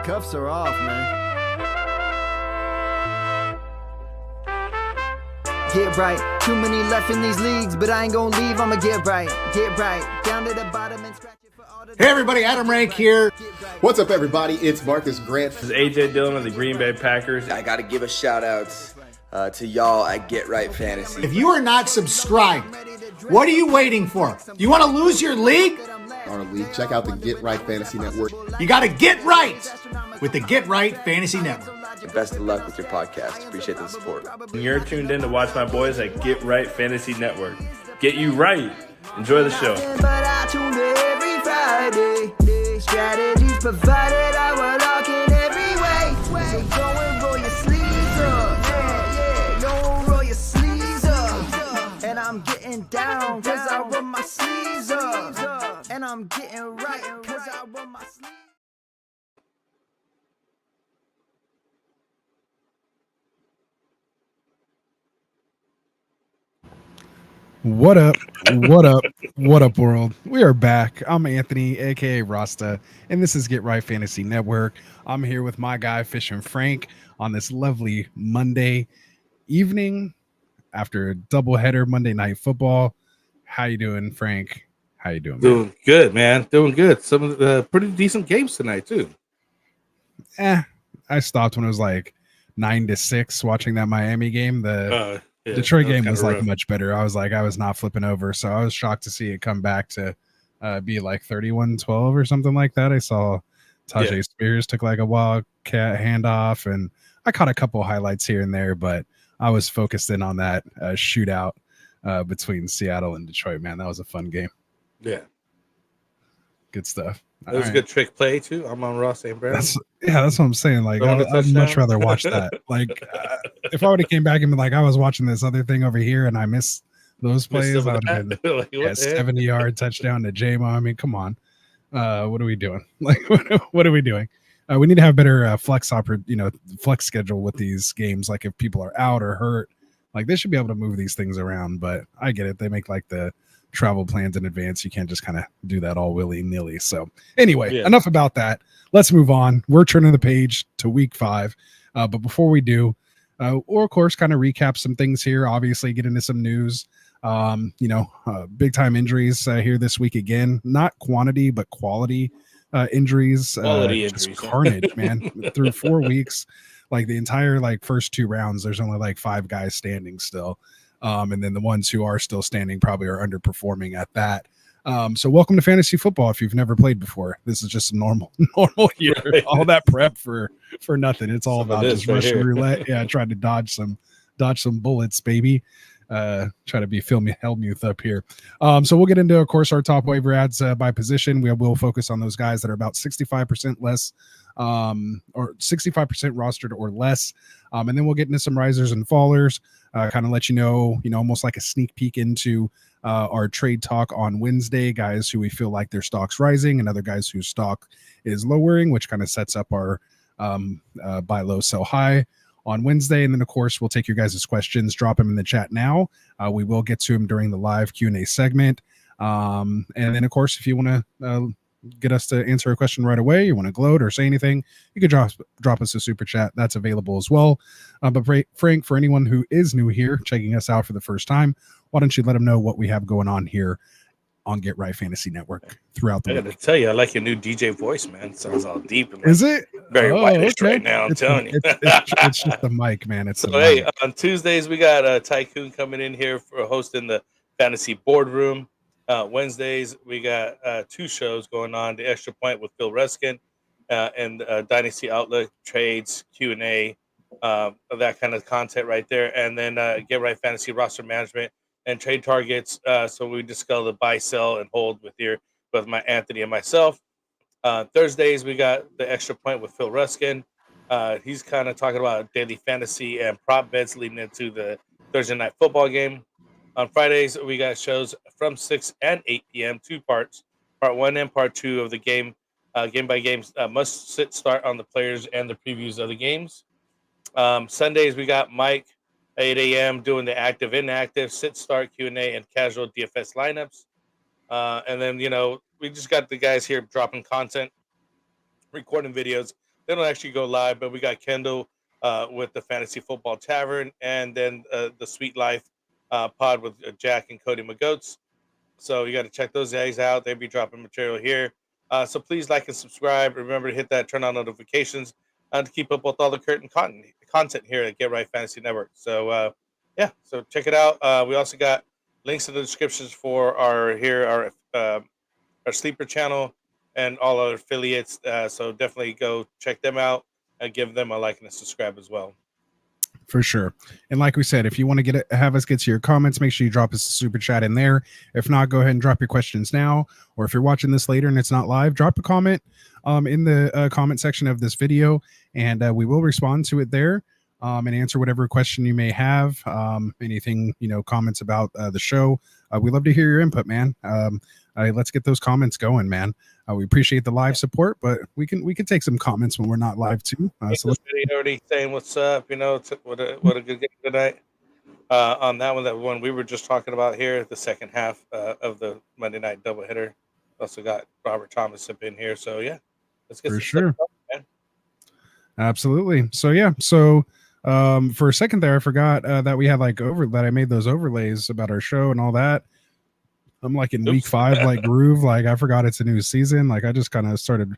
cuffs are off, man. Get right. Too many left in these leagues, but I ain't gonna leave. I'ma get right. Get right. Down to the bottom and scratch it for all the... Hey everybody, Adam Rank here. What's up everybody? It's Marcus Grant. This is AJ Dillon of the Green Bay Packers. I gotta give a shout out to y'all at Get Right Fantasy. If you are not subscribed, what are you waiting for? Do you want to lose your league? Our league, check out the Get Right Fantasy Network. You got to get right with the Get Right Fantasy Network. And best of luck with your podcast. Appreciate the support. And you're tuned in to watch my boys at Get Right Fantasy Network. Get you right. Enjoy the show. But I tune in every Friday. Strategies provided, I will lock in every way. So go and roll your sleeves up. Yeah, go roll your sleeves up. And I'm getting down cause I roll my sleeves up. And I'm getting right cause I roll my sleeves up. What up? What up? What up, world? We are back. I'm Anthony, aka Rasta, and this is Get Right Fantasy Network. I'm here with my guy, Fish and Frank, on this lovely Monday evening after a doubleheader Monday Night Football. How you doing, Frank? How you doing, man? Doing good, man. Doing good. Some of the pretty decent games tonight, too. I stopped when it was like 9-6 watching that Miami game. The Detroit game was like much better. I was not flipping over, so I was shocked to see it come back to be like 31-12 or something like that. I saw Tajay Spears took like a wildcat handoff, and I caught a couple highlights here and there, but I was focused in on that shootout between Seattle and Detroit. Man, that was a fun game. Yeah, good stuff. It was a good trick play too. I'm on Rasta and Frank. That's what I'm saying. Like, I'd much rather watch that. Like, if I would have came back and been like, I was watching this other thing over here and I missed those plays, I would have been like, 70-yard touchdown to J-Mo. I mean, come on. What are we doing? Like, what are we doing? We need to have better flex schedule with these games. Like, if people are out or hurt, like they should be able to move these things around. But I get it. They make like the travel plans in advance. You can't just kind of do that all willy-nilly. So anyway, enough about that. Let's move on. We're turning the page to week 5. But before we do, or of course, kind of recap some things here, obviously get into some news. Big time injuries here this week again, not quantity, but quality injuries. Quality just injuries. carnage, man. Through 4 weeks, like the entire first 2 rounds, there's only like 5 guys standing still. And then the ones who are still standing probably are underperforming at that. So welcome to fantasy football. If you've never played before, this is just a normal year. Right. All that prep for nothing. It's all about just Russian roulette. Yeah, trying to dodge some bullets, baby. Try to be Helmuth up here. So we'll get into, of course, our top waiver ads by position. We will focus on those guys that are about 65% less, or 65% rostered or less. And then we'll get into some risers and fallers. Kind of let you know, almost like a sneak peek into our trade talk on Wednesday, guys who we feel like their stock's rising and other guys whose stock is lowering, which kind of sets up our buy low, sell high on Wednesday. And then, of course, we'll take your guys' questions, drop them in the chat now. We will get to them during the live Q&A segment. And then, of course, if you want to get us to answer a question right away, you want to gloat or say anything, you could drop us a super chat. That's available as well. But Frank, for anyone who is new here, checking us out for the first time, why don't you let them know what we have going on here on Get Right Fantasy Network throughout the week? I gotta tell you, I like your new DJ voice, man. It sounds all deep. And is it? Very whitish right now, I'm telling you. It's just the mic, man. Hey, on Tuesdays, we got Tycoon coming in here for hosting the Fantasy Boardroom. Wednesdays, we got 2 shows going on. The Extra Point with Phil Reskin and Dynasty Outlook, trades, Q&A, that kind of content right there. And then Get Right Fantasy Roster Management and Trade Targets. So we discuss the buy, sell, and hold with my Anthony and myself. Thursdays, we got the Extra Point with Phil Reskin. He's kind of talking about daily fantasy and prop bets leading into the Thursday night football game. On Fridays, we got shows from 6 and 8 p.m., 2 parts, part 1 and part 2 of the game by game must sit start on the players and the previews of the games. Sundays, we got Mike, 8 a.m., doing the active, inactive, sit, start, Q&A, and casual DFS lineups. And then, we just got the guys here dropping content, recording videos they don't actually go live, but we got Kendall with the Fantasy Football Tavern, and then the Sweet Life pod with Jack and Cody McGoats. So you got to check those guys out. They'll be dropping material here. So please like and subscribe. Remember to hit that turn on notifications to keep up with all the current content here at Get Right Fantasy Network. So yeah, so check it out. We also got links in the descriptions for our sleeper channel and all our affiliates. So definitely go check them out and give them a like and a subscribe as well. For sure. And like we said, if you want to have us get to your comments, make sure you drop us a super chat in there. If not, go ahead and drop your questions now. Or if you're watching this later and it's not live, drop a comment in the comment section of this video, and we will respond to it there and answer whatever question you may have. Anything, comments about the show. We love to hear your input, man. Let's get those comments going, man. We appreciate the live support, but we can take some comments when we're not live too. So already saying what's up, what a good game tonight. On that one we were just talking about here, the second half of the Monday night doubleheader. Also got Robert Thomas up in here, so yeah, let's get for some sure. stuff up, man. Absolutely. So yeah, for a second there, I forgot that we had that I made those overlays about our show and all that. I'm like in week 5, groove. I forgot it's a new season. I just kind of started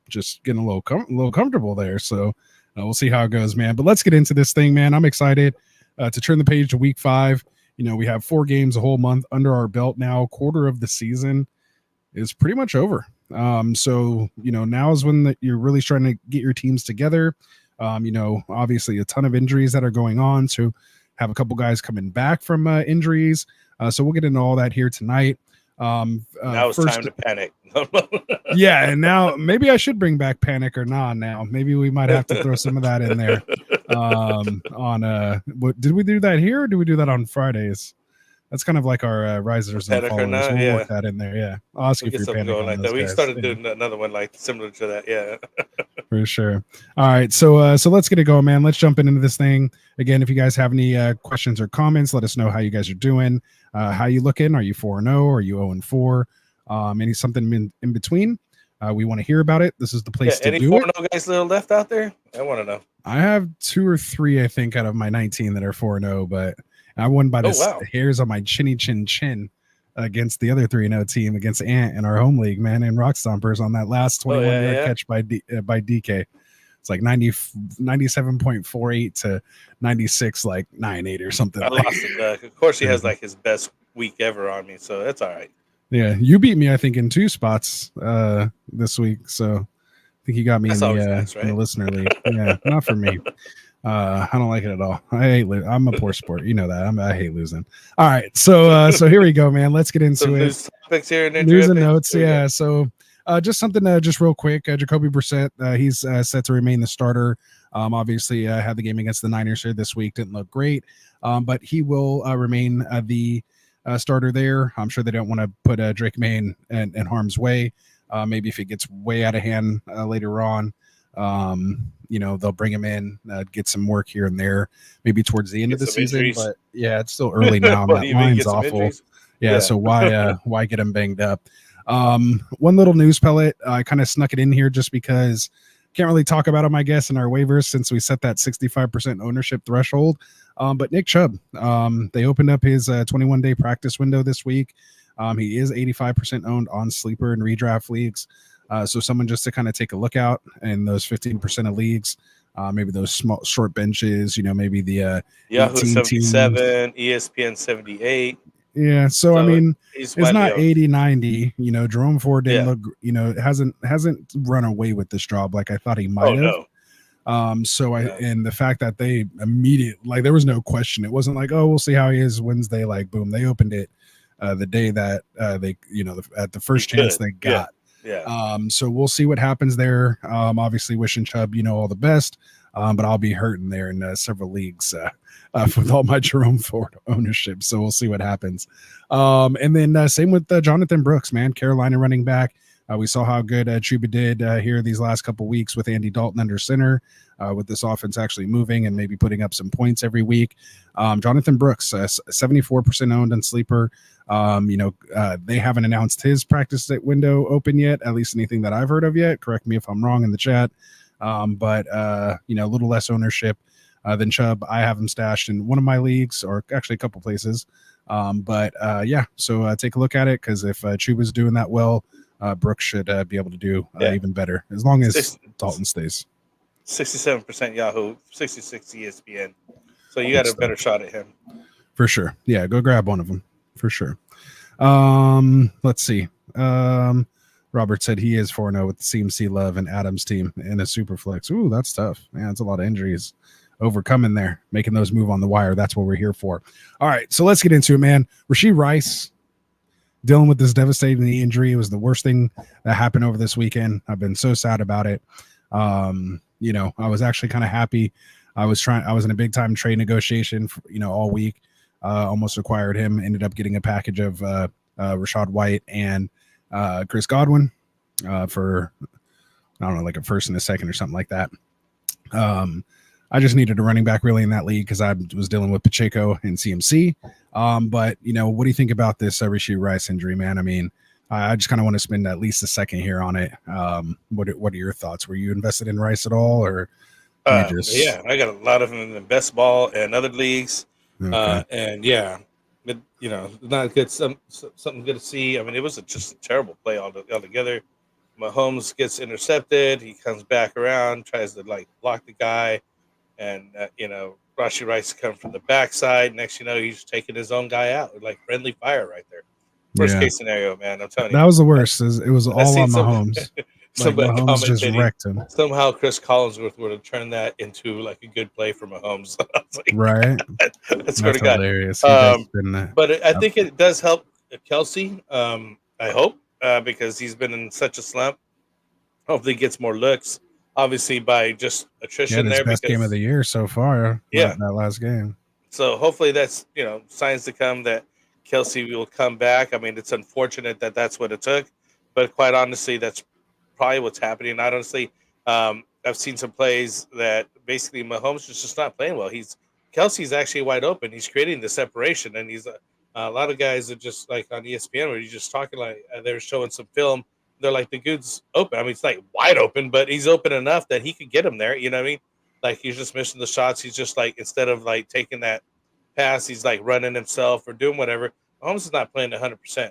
just getting a little comfortable there. So we'll see how it goes, man. But let's get into this thing, man. I'm excited to turn the page to week 5. We have 4 games, a whole month under our belt now. Quarter of the season is pretty much over. So now is when you're really trying to get your teams together. Obviously a ton of injuries that are going on. So have a couple guys coming back from injuries. So we'll get into all that here tonight. Now it's time to panic. Yeah, and now maybe I should bring back panic or not. Now maybe we might have to throw some of that in there. Did we do that here, or do we do that on Fridays? That's kind of like our risers and fallers. We'll work that in there. Yeah, I'll ask you for your panic on like those that. We guys. started doing another one similar to that. Yeah, for sure. All right, so let's get it going, man. Let's jump into this thing again. If you guys have any questions or comments, let us know how you guys are doing. How you looking? Are you 4-0? Are you 0-4? Something in between? We want to hear about it. This is the place to do it. Any 4-0 guys that are left out there? I want to know. I have 2 or 3, I think, out of my 19 that are 4-0, but I won by the hairs on my chin against the other 3-0 team, against Ant in our home league, man, and Rock Stompers on that last 21-yard catch by DK. It's 97.48 to 96, 9.8 or something. I lost it. Of course, he has his best week ever on me, so that's all right. Yeah, you beat me, I think, in 2 spots this week, so I think you got me in the listener league. Yeah, not for me. I don't like it at all. I hate I'm a poor sport. You know that. I hate losing. All right, so here we go, man. Let's get into it. News topics here, news and notes. Yeah, so just something just real quick. Jacoby Brissett, he's set to remain the starter. Obviously, had the game against the Niners here this week. Didn't look great, but he will remain the starter there. I'm sure they don't want to put Drake May in harm's way. Maybe if it gets way out of hand later on, they'll bring him in, get some work here and there, maybe towards the end of the season. Injuries. But yeah, it's still early now. That line's awful. Yeah, so why get him banged up? One little news pellet, I kind of snuck it in here just because can't really talk about him, I guess, in our waivers since we set that 65% ownership threshold. But Nick Chubb, they opened up his 21-day practice window this week. He is 85% owned on sleeper and redraft leagues. So someone just to kind of take a look out in those 15% of leagues, maybe those small short benches, maybe the Yahoo 77, ESPN 78. Yeah, so I mean, it's not 80-90. Jerome Ford didn't look. Hasn't run away with this job like I thought he might have. No. And the fact that they immediately there was no question. It wasn't we'll see how he is Wednesday. Boom, they opened it the day that they at the first chance they got. Yeah. So we'll see what happens there. Obviously, wishing Chubb all the best. But I'll be hurting there in several leagues with all my Jerome Ford ownership. So we'll see what happens. And then same with Jonathan Brooks, man. Carolina running back. We saw how good Chuba did here these last couple weeks with Andy Dalton under center, with this offense actually moving and maybe putting up some points every week. Jonathan Brooks, 74% owned in sleeper. They haven't announced his practice window open yet, at least anything that I've heard of yet. Correct me if I'm wrong in the chat. But a little less ownership than Chubb. I have him stashed in one of my leagues, or actually a couple places. So take a look at it, because if Chuba's doing that well, Brooks should be able to do even better, as long as Dalton stays. 67% Yahoo, 66 ESPN. So you got a better shot at him. For sure. Yeah, go grab one of them. For sure. Let's see. Robert said he is 4-0 with the CMC Love and Adams team in a super flex. Ooh, that's tough. Man, it's a lot of injuries. Overcoming there, making those move on the wire. That's what we're here for. All right, so let's get into it, man. Rashee Rice dealing with this devastating injury. It was the worst thing that happened over this weekend. I've been so sad about it. I was actually kind of happy. I was in a big time trade negotiation for, all week. Almost acquired him. Ended up getting a package of Rachaad White and Chris Godwin for, I don't know, like a first and a second or something like that. I just needed a running back really in that league because I was dealing with Pacheco and CMC. But what do you think about this Rashee Rice injury, man? I mean, I just kind of want to spend at least a second here on it. What are your thoughts? Were you invested in Rice at all, or? Yeah, I got a lot of them in the best ball and other leagues. Okay. Not good. Something good to see. I mean, it was just a terrible play altogether. Mahomes gets intercepted. He comes back around, tries to block the guy, and Rashee Rice comes from the backside. Next, he's taking his own guy out. Friendly fire right there. Worst case scenario, man. I'm telling you. That was the worst. It was all on Mahomes. Mahomes just wrecked him. Somehow Chris Collinsworth would have turned that into a good play for Mahomes. I was right. That's hilarious. But I think it does help Kelsey. I hope, because he's been in such a slump. Hopefully he gets more looks. Obviously by just attrition there. Best game of the year so far. Yeah. That last game. So hopefully that's, signs to come that Kelsey will come back. I mean, it's unfortunate that that's what it took, but quite honestly, that's probably what's happening. Honestly, I've seen some plays that basically Mahomes is just not playing well. Kelsey's actually wide open. He's creating the separation, and he's a lot of guys are just like on ESPN where you're just talking they're showing some film. They're like, the dude's open. I mean, it's wide open, but he's open enough that he could get him there. You know what I mean? He's just missing the shots. He's just instead of taking that pass, he's running himself or doing whatever. Mahomes is not playing 100%.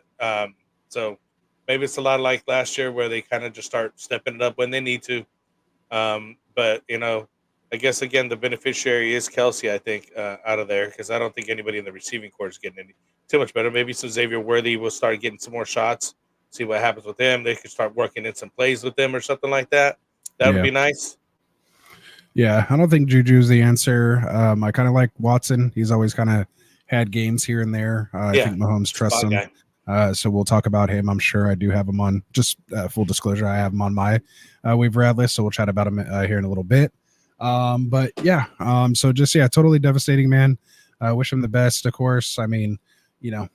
So maybe it's a lot like last year where they kind of just start stepping it up when they need to. But I guess again the beneficiary is Kelsey. I think out of there, because I don't think anybody in the receiving corps is getting any too much better. Maybe some Xavier Worthy will start getting some more shots. See what happens with him. They could start working in some plays with them or something like that. That would be nice. Yeah, I don't think Juju's the answer. I kind of like Watson. He's always kind of had games here and there. I think Mahomes trusts him. So we'll talk about him. I'm sure I do have him on. Just full disclosure, I have him on my waiver ad list. So we'll chat about him here in a little bit. Totally devastating, man. Wish him the best, of course. I mean,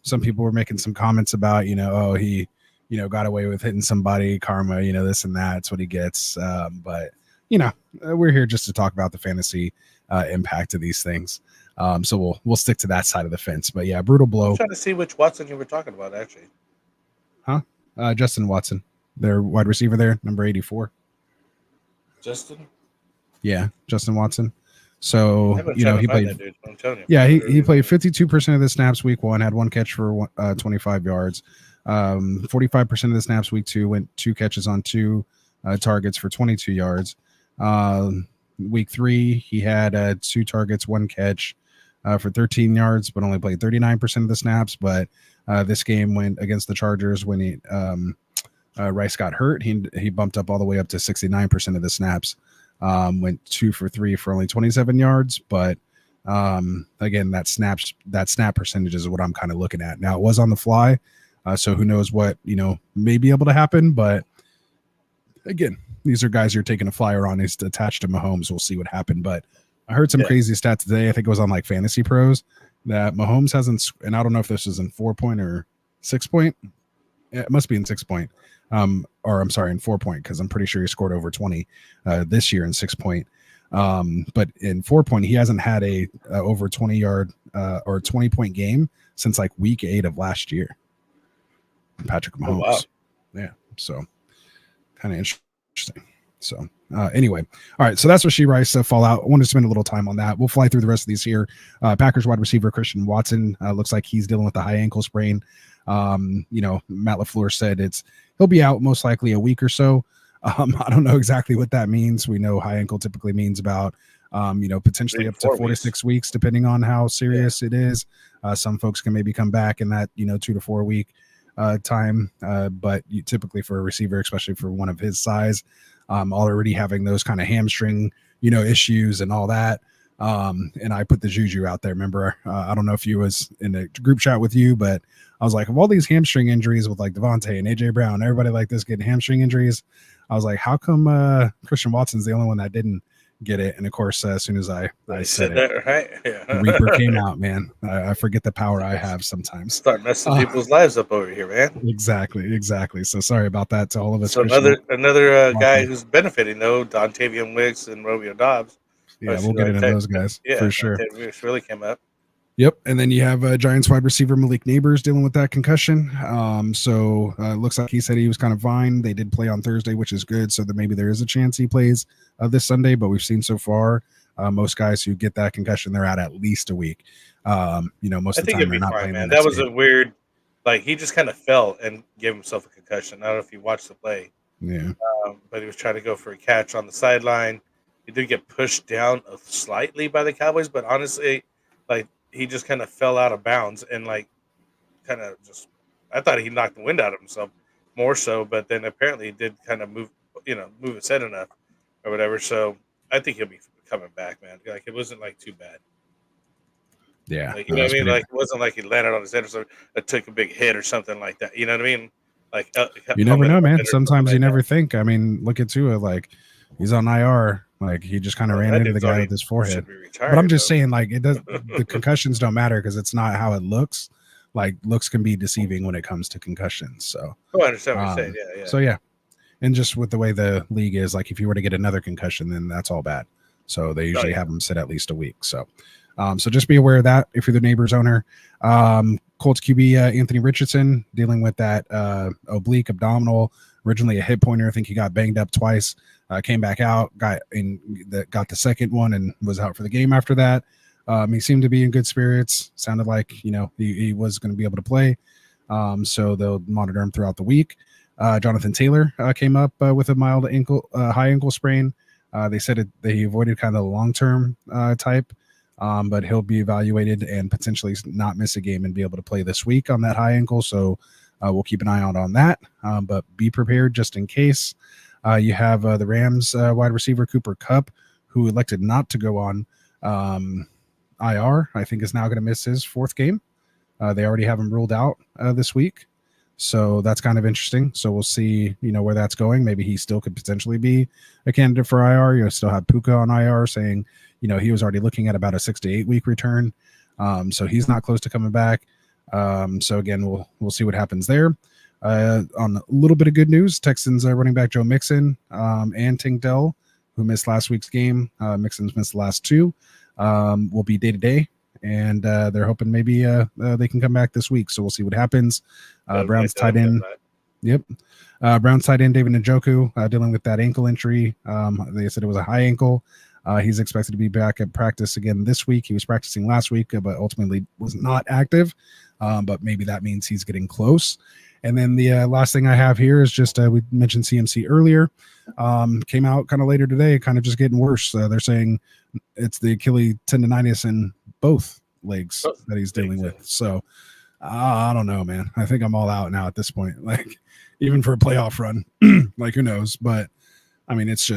some people were making some comments about, he, got away with hitting somebody, karma, this and that. It's what he gets. But we're here just to talk about the fantasy impact of these things. So we'll stick to that side of the fence. But yeah, brutal blow. I'm trying to see which Watson you were talking about, actually. Justin Watson, their wide receiver there, number 84. Justin? Yeah, Justin Watson. So, he played. That dude, I'm telling you. Yeah, he played 52% of the snaps week 1, had 1 catch for 25 yards. 45% of the snaps week 2, went 2 catches on 2 targets for 22 yards. Week 3, he had 2 targets, 1 catch for 13 yards, but only played 39% of the snaps. But this game went against the Chargers when Rice got hurt. He bumped up all the way up to 69% of the snaps. Went 2 for 3 for only 27 yards. But again, that snap percentage is what I'm kind of looking at. Now, it was on the fly, so who knows what may be able to happen. But again, these are guys you're taking a flyer on. He's attached to Mahomes. We'll see what happened. But I heard some crazy stats today. I think it was on Fantasy Pros that Mahomes hasn't, and I don't know if this is in 4-point or 6-point. It must be in 6-point. Or I'm sorry, in 4-point, because I'm pretty sure he scored over 20 this year in 6-point. But in 4-point, he hasn't had a over 20-yard or 20-point game since like week 8 of last year. Patrick Mahomes. Oh, wow. Yeah, so kind of interesting. So anyway, all right, so that's Rashee Rice fallout. I wanted to spend a little time on that. We'll fly through the rest of these here. Packers wide receiver Christian Watson looks like he's dealing with a high ankle sprain. Matt LaFleur said he'll be out most likely a week or so. I don't know exactly what that means. We know high ankle typically means about potentially up to 4 to 6 weeks, depending on how serious it is. Some folks can maybe come back in that 2 to 4 week time, but typically for a receiver, especially for one of his size, already having those kind of hamstring issues and all that. And I put the juju out there. Remember, I don't know if you was in a group chat with you, but I was like, of all these hamstring injuries with like Devontae and AJ Brown, everybody like this getting hamstring injuries, I was like, how come Christian Watson's the only one that didn't get it? And of course, as soon as I said that, it, right? Yeah. Reaper came out, man. I forget the power I have sometimes. Start messing people's lives up over here, man. Exactly. So sorry about that to all of us. So another guy who's benefiting though, Dontavian Wicks and Romeo Dobbs. Yeah, we'll get into those guys for sure. Wicks really came up. Yep, and then you have Giants wide receiver Malik Neighbors dealing with that concussion. So it looks like he said he was kind of fine. They did play on Thursday, which is good. So that maybe there is a chance he plays this Sunday. But we've seen so far most guys who get that concussion, they're out at least a week. Most of the time they're not playing. Man. That was a weird. Like he just kind of fell and gave himself a concussion. I don't know if you watched the play. Yeah. But he was trying to go for a catch on the sideline. He did get pushed down slightly by the Cowboys, but honestly, like. He just kind of fell out of bounds and I thought he knocked the wind out of himself more so, but then apparently he did kind of move his head enough or whatever. So I think he'll be coming back, man. Like it wasn't like too bad. Yeah. Like, you know what I mean? Like it wasn't like he landed on his head or something, took a big hit or something like that. You know what I mean? Like you never know, man. Sometimes you never think. I mean, look at Tua, like he's on IR. Like he just kind of ran into the guy with his forehead. But I'm just saying, like it does. The concussions don't matter because it's not how it looks. Like looks can be deceiving when it comes to concussions. So I understand what you're saying. Yeah. So yeah, and just with the way the league is, like if you were to get another concussion, then that's all bad. So they usually have them sit at least a week. So, so just be aware of that if you're the Neighbors owner. Colts QB Anthony Richardson dealing with that oblique abdominal. Originally a hip pointer. I think he got banged up twice. Came back out, got the second one, and was out for the game after that. He seemed to be in good spirits. Sounded like he was going to be able to play. So they'll monitor him throughout the week. Jonathan Taylor came up with a mild high ankle sprain. They said they avoided kind of the long-term type, but he'll be evaluated and potentially not miss a game and be able to play this week on that high ankle. So we'll keep an eye out on that, but be prepared just in case. You have the Rams wide receiver Cooper Kupp, who elected not to go on IR. I think is now going to miss his 4th game. They already have him ruled out this week. So that's kind of interesting. So we'll see, where that's going. Maybe he still could potentially be a candidate for IR. You still have Puka on IR saying, he was already looking at about a 6 to 8 week return. So he's not close to coming back. So again, we'll see what happens there. On a little bit of good news, Texans running back Joe Mixon and Tank Dell, who missed last week's game. Mixon's missed the last 2. Will be day-to-day, and they're hoping maybe they can come back this week. So we'll see what happens. Browns tight end. Yep. Browns tight end David Njoku dealing with that ankle injury. They said it was a high ankle. He's expected to be back at practice again this week. He was practicing last week, but ultimately was not active. But maybe that means he's getting close. And then the last thing I have here is just we mentioned CMC earlier. Came out kind of later today, kind of just getting worse. They're saying it's the Achilles tendonitis in both legs that he's dealing with. So I don't know, man. I think I'm all out now at this point. Like even for a playoff run, like who knows? But I mean, it's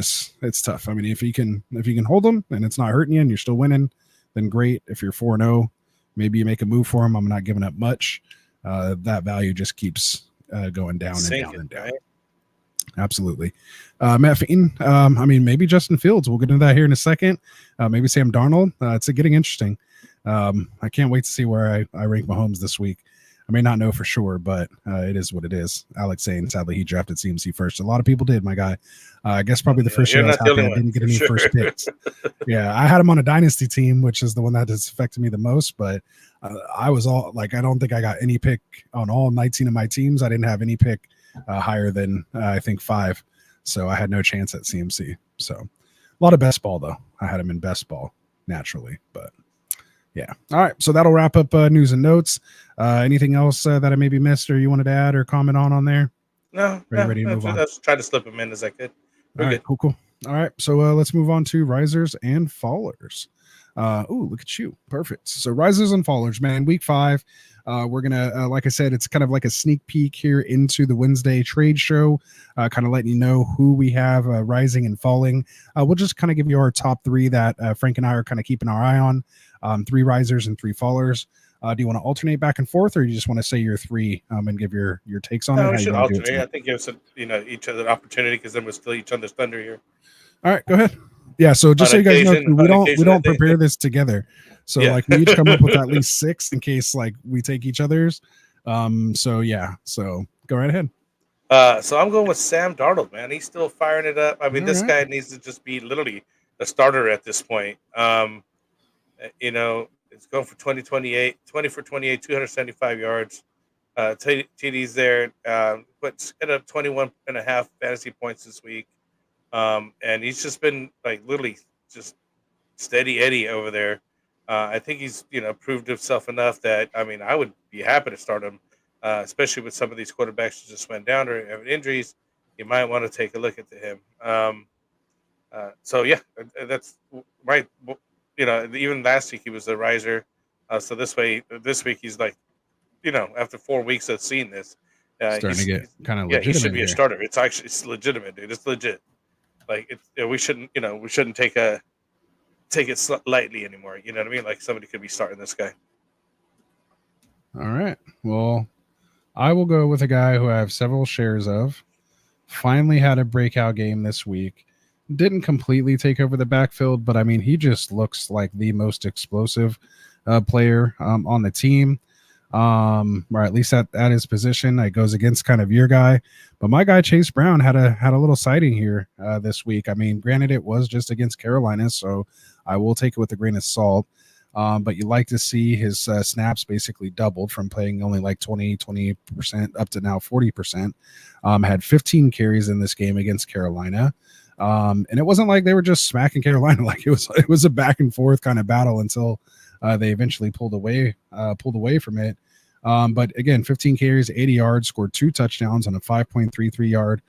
tough. I mean, if you can hold them and it's not hurting you and you're still winning, then great. If you're 4-0, maybe you make a move for him. I'm not giving up much. That value just keeps going down and down and down. Right? Absolutely. Matt Featon, I mean, maybe Justin Fields. We'll get into that here in a second. Maybe Sam Darnold. It's getting interesting. I can't wait to see where I rank Mahomes this week. I may not know for sure, but it is what it is. Alex saying, sadly, he drafted CMC first. A lot of people did, my guy. I guess probably the first You're year I was not the happy only I didn't one, get for any sure. first picks. Yeah, I had him on a dynasty team, which is the one that has affected me the most. But I was all like, I don't think I got any pick on all 19 of my teams. I didn't have any pick higher than I think 5. So I had no chance at CMC. So a lot of best ball, though. I had him in best ball naturally, but yeah. All right. So that'll wrap up news and notes. Anything else that I maybe missed or you wanted to add or comment on there? No, Ready to move on? I was trying to slip them in as I could. We're All right, good. cool. All right, so let's move on to risers and fallers. Look at you. Perfect. So risers and fallers, man. Week 5. We're gonna, like I said, it's kind of like a sneak peek here into the Wednesday trade show, kind of letting you know who we have rising and falling. We'll just kind of give you our top 3 that Frank and I are kind of keeping our eye on. 3 risers and 3 fallers. Do you want to alternate back and forth, or you just want to say your 3 and give your takes on it? No, How we you should wanna do it alternate. tonight? I think give us each other an opportunity because then we'll steal each other's thunder here. All right, go ahead. Yeah, so just so On you guys know, occasion- we on don't occasion, I think prepare that- this together. So Yeah. like we each come up with at least 6 in case like we take each other's. So yeah, so go right ahead. So I'm going with Sam Darnold, man. He's still firing it up. I mean, All this right. guy needs to just be literally a starter at this point. It's going for 20 for 28, 275 yards. TD's there. But ended up 21.5 fantasy points this week. And he's just been like literally just steady Eddie over there. I think he's proved himself enough that I would be happy to start him, especially with some of these quarterbacks who just went down or have injuries. You might want to take a look at him. So yeah, that's right. Even last week he was a riser. So this week he's like, after 4 weeks of seeing this, Starting to get kind of he legitimate should be here. a starter. It's legitimate, dude. It's legit. Like we shouldn't take it lightly anymore. You know what I mean? Like somebody could be starting this guy. All right. Well, I will go with a guy who I have several shares of. Finally had a breakout game this week. Didn't completely take over the backfield, but he just looks like the most explosive player on the team. Or at least at his position. It goes against kind of your guy. But my guy Chase Brown had a little sighting here this week. Granted, it was just against Carolina, so I will take it with a grain of salt. But you like to see his snaps basically doubled from playing only like 20% up to now 40%. Had 15 carries in this game against Carolina. And it wasn't like they were just smacking Carolina. Like it was a back and forth kind of battle until they eventually pulled away from it. But again, 15 carries, 80 yards, scored 2 touchdowns on a 5.33 yard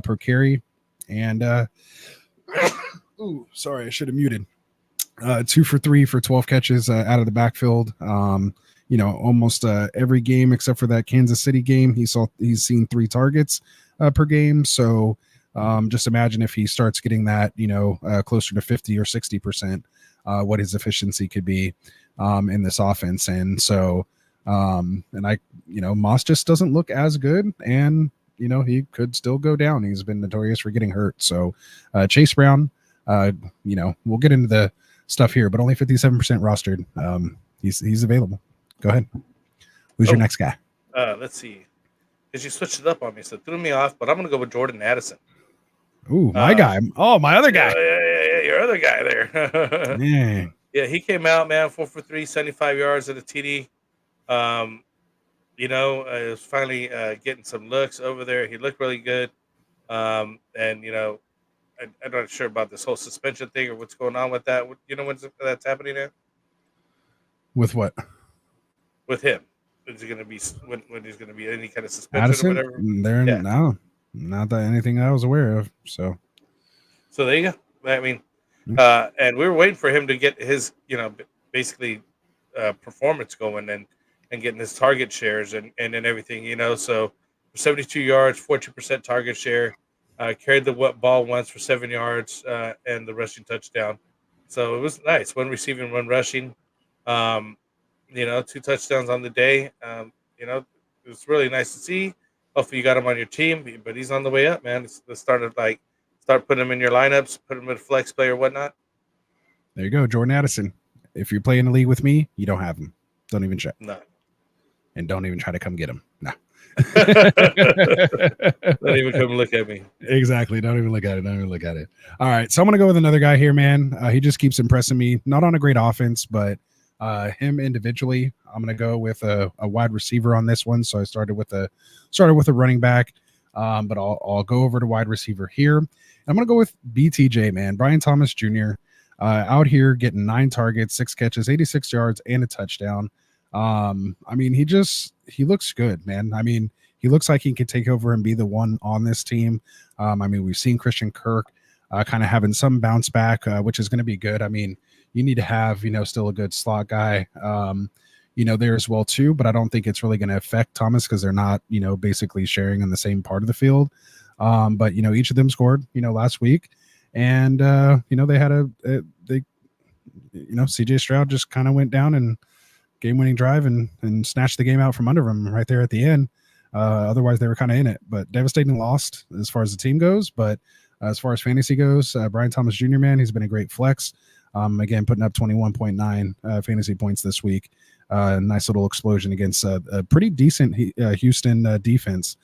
per carry. And sorry, I should have muted. 2 for 3 for 12 catches out of the backfield. Almost every game except for that Kansas City game, he's seen 3 targets per game. So just imagine if he starts getting that, closer to 50 or 60%, what his efficiency could be in this offense. And so, Moss just doesn't look as good, and he could still go down. He's been notorious for getting hurt. So Chase Brown, we'll get into the stuff here, but only 57% rostered. He's available. Go ahead. Who's your next guy? Let's see. Because you switched it up on me, so it threw me off. But I'm gonna go with Jordan Addison. Ooh, my guy. Oh, my other guy. Yeah, your other guy there. Yeah. Yeah, he came out, man, 4 for 3, 75 yards at a TD. It was finally getting some looks over there. He looked really good. I'm not sure about this whole suspension thing or what's going on with that. When that's happening now? With what? With him. Is he going to be when he's going to be any kind of suspension Addison? or whatever? No, not that anything I was aware of. So there you go. And we were waiting for him to get his, basically performance going and getting his target shares and everything, So 72 yards, 14% target share, carried the ball once for 7 yards and the rushing touchdown. So it was nice. 1 receiving, 1 rushing. 2 touchdowns on the day. It was really nice to see. Hopefully you got him on your team, but he's on the way up, man. Let's start putting him in your lineups, put him in a flex play or whatnot. There you go, Jordan Addison. If you're playing a league with me, you don't have him. Don't even check. No. and don't even try to come get him. No. Don't even come look at me. Exactly. Don't even look at it. Don't even look at it. All right. So I'm going to go with another guy here, man. He just keeps impressing me. Not on a great offense, but him individually. I'm going to go with a wide receiver on this one. So I started with a running back, but I'll go over to wide receiver here. I'm going to go with BTJ, man. Brian Thomas Jr. Out here getting 9 targets, 6 catches, 86 yards, and a touchdown. I mean, he looks good, man. I mean, he looks like he can take over and be the one on this team. I mean, we've seen Christian Kirk kind of having some bounce back, which is going to be good. I mean, you need to have, still a good slot guy, there as well too, but I don't think it's really going to affect Thomas because they're not, basically sharing in the same part of the field. But, each of them scored, last week, and, they had CJ Stroud just kind of went down and game-winning drive and snatched the game out from under him right there at the end. Otherwise, they were kind of in it, but devastating loss as far as the team goes. But as far as fantasy goes, Brian Thomas Jr., man, he's been a great flex. Again, putting up 21.9 fantasy points this week. Nice little explosion against a pretty decent Houston defense.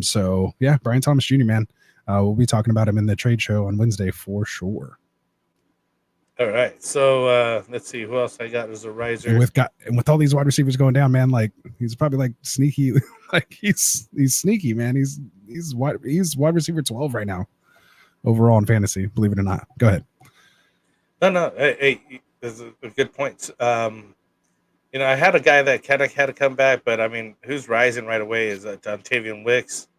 So, yeah, Brian Thomas Jr., man. We'll be talking about him in the trade show on Wednesday for sure. All right, so let's see who else I got as a riser. And with all these wide receivers going down, man, like he's probably like sneaky, like he's sneaky, man. He's wide receiver 12 right now, overall in fantasy. Believe it or not. Go ahead. No, hey, those are good points. I had a guy that kind of had to come back, but I mean, who's rising right away is Dontavian Wicks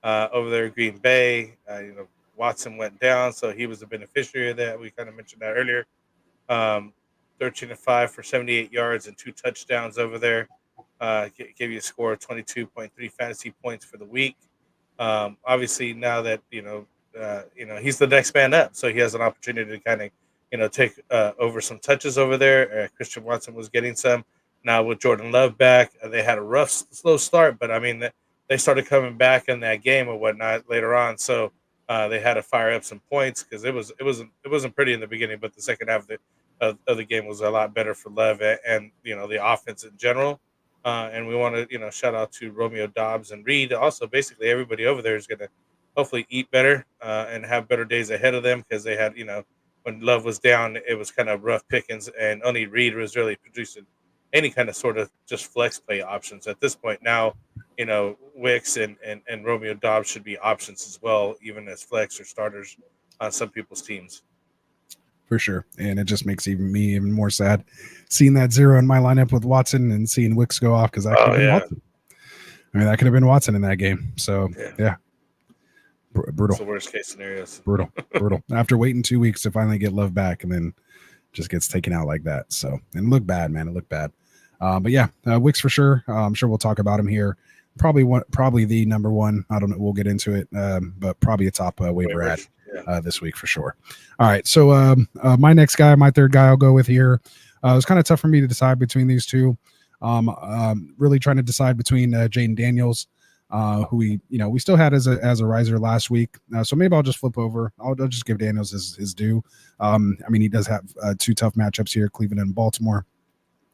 over there at Green Bay. Watson went down, so he was a beneficiary of that. We kind of mentioned that earlier. 13-5 for 78 yards and 2 touchdowns over there. Gave you a score of 22.3 fantasy points for the week. Obviously, now that he's the next man up, so he has an opportunity to kind of take over some touches over there. Christian Watson was getting some. Now with Jordan Love back, they had a rough, slow start, but I mean they started coming back in that game or whatnot later on. So. They had to fire up some points because it wasn't pretty in the beginning, but the second half of the game was a lot better for Love and the offense in general. And we want to shout out to Romeo Doubs and Reed. Also, basically everybody over there is going to hopefully eat better and have better days ahead of them because they had when Love was down, it was kind of rough pickings, and only Reed was really producing any kind of sort of just flex play options at this point. Now, Wicks and Romeo Doubs should be options as well, even as flex or starters on some people's teams. For sure. And it just makes me even more sad seeing that 0 in my lineup with Watson and seeing Wicks go off because that could have been Watson. I mean, that could have been Watson in that game. So, yeah. Brutal. That's the worst case scenarios. Brutal. After waiting 2 weeks to finally get Love back and then just gets taken out like that. So, and it looked bad, man. It looked bad. But yeah, Wicks for sure. I'm sure we'll talk about him here. Probably the number one. I don't know. We'll get into it, but probably a top waiver ad this week for sure. All right. So my next guy, my third guy I'll go with here. It was kind of tough for me to decide between these two. Really trying to decide between Jaden Daniels, who we still had as a riser last week. So maybe I'll just flip over. I'll just give Daniels his due. I mean, he does have 2 tough matchups here, Cleveland and Baltimore.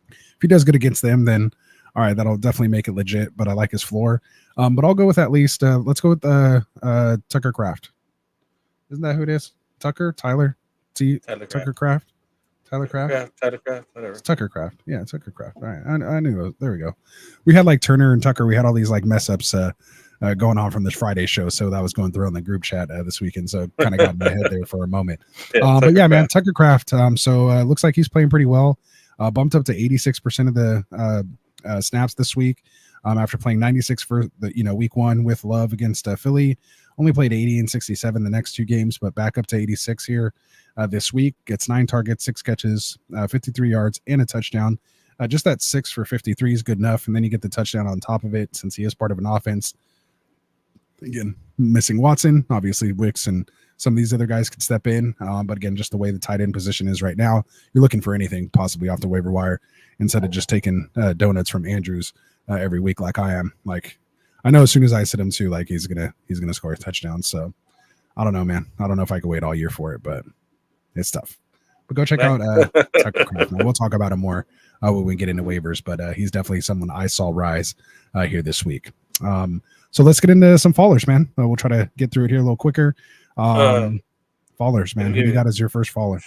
If he does good against them, then all right, that'll definitely make it legit, but I like his floor. But I'll go with at least, let's go with Tucker Kraft. Isn't that who it is? Tyler Kraft, whatever. It's Tucker Kraft. Yeah, Tucker Kraft. All right, I knew it. There we go. We had like Turner and Tucker. We had all these like mess ups going on from this Friday show, so that was going through on the group chat this weekend. So kind of got in my head there for a moment. But yeah, man, Tucker Kraft. So looks like he's playing pretty well. Bumped up to 86% of the snaps this week after playing 96 for the week 1 with Love against Philly. Only played 80 and 67 the next 2 games, but back up to 86 here this week. Gets 9 targets, 6 catches, 53 yards, and a touchdown. Just that 6 for 53 is good enough, and then you get the touchdown on top of it since he is part of an offense. Again, missing Watson, obviously Wicks and some of these other guys could step in, but again, just the way the tight end position is right now, you're looking for anything possibly off the waiver wire instead of just taking donuts from Andrews every week like I am. Like, I know as soon as I sit him too, like he's gonna score a touchdown. So I don't know, man. I don't know if I could wait all year for it, but it's tough. But go check out Tucker Kraft. We'll talk about him more when we get into waivers, but he's definitely someone I saw rise here this week. So let's get into some fallers, man. We'll try to get through it here a little quicker. Fallers, man. Who you got as your first faller?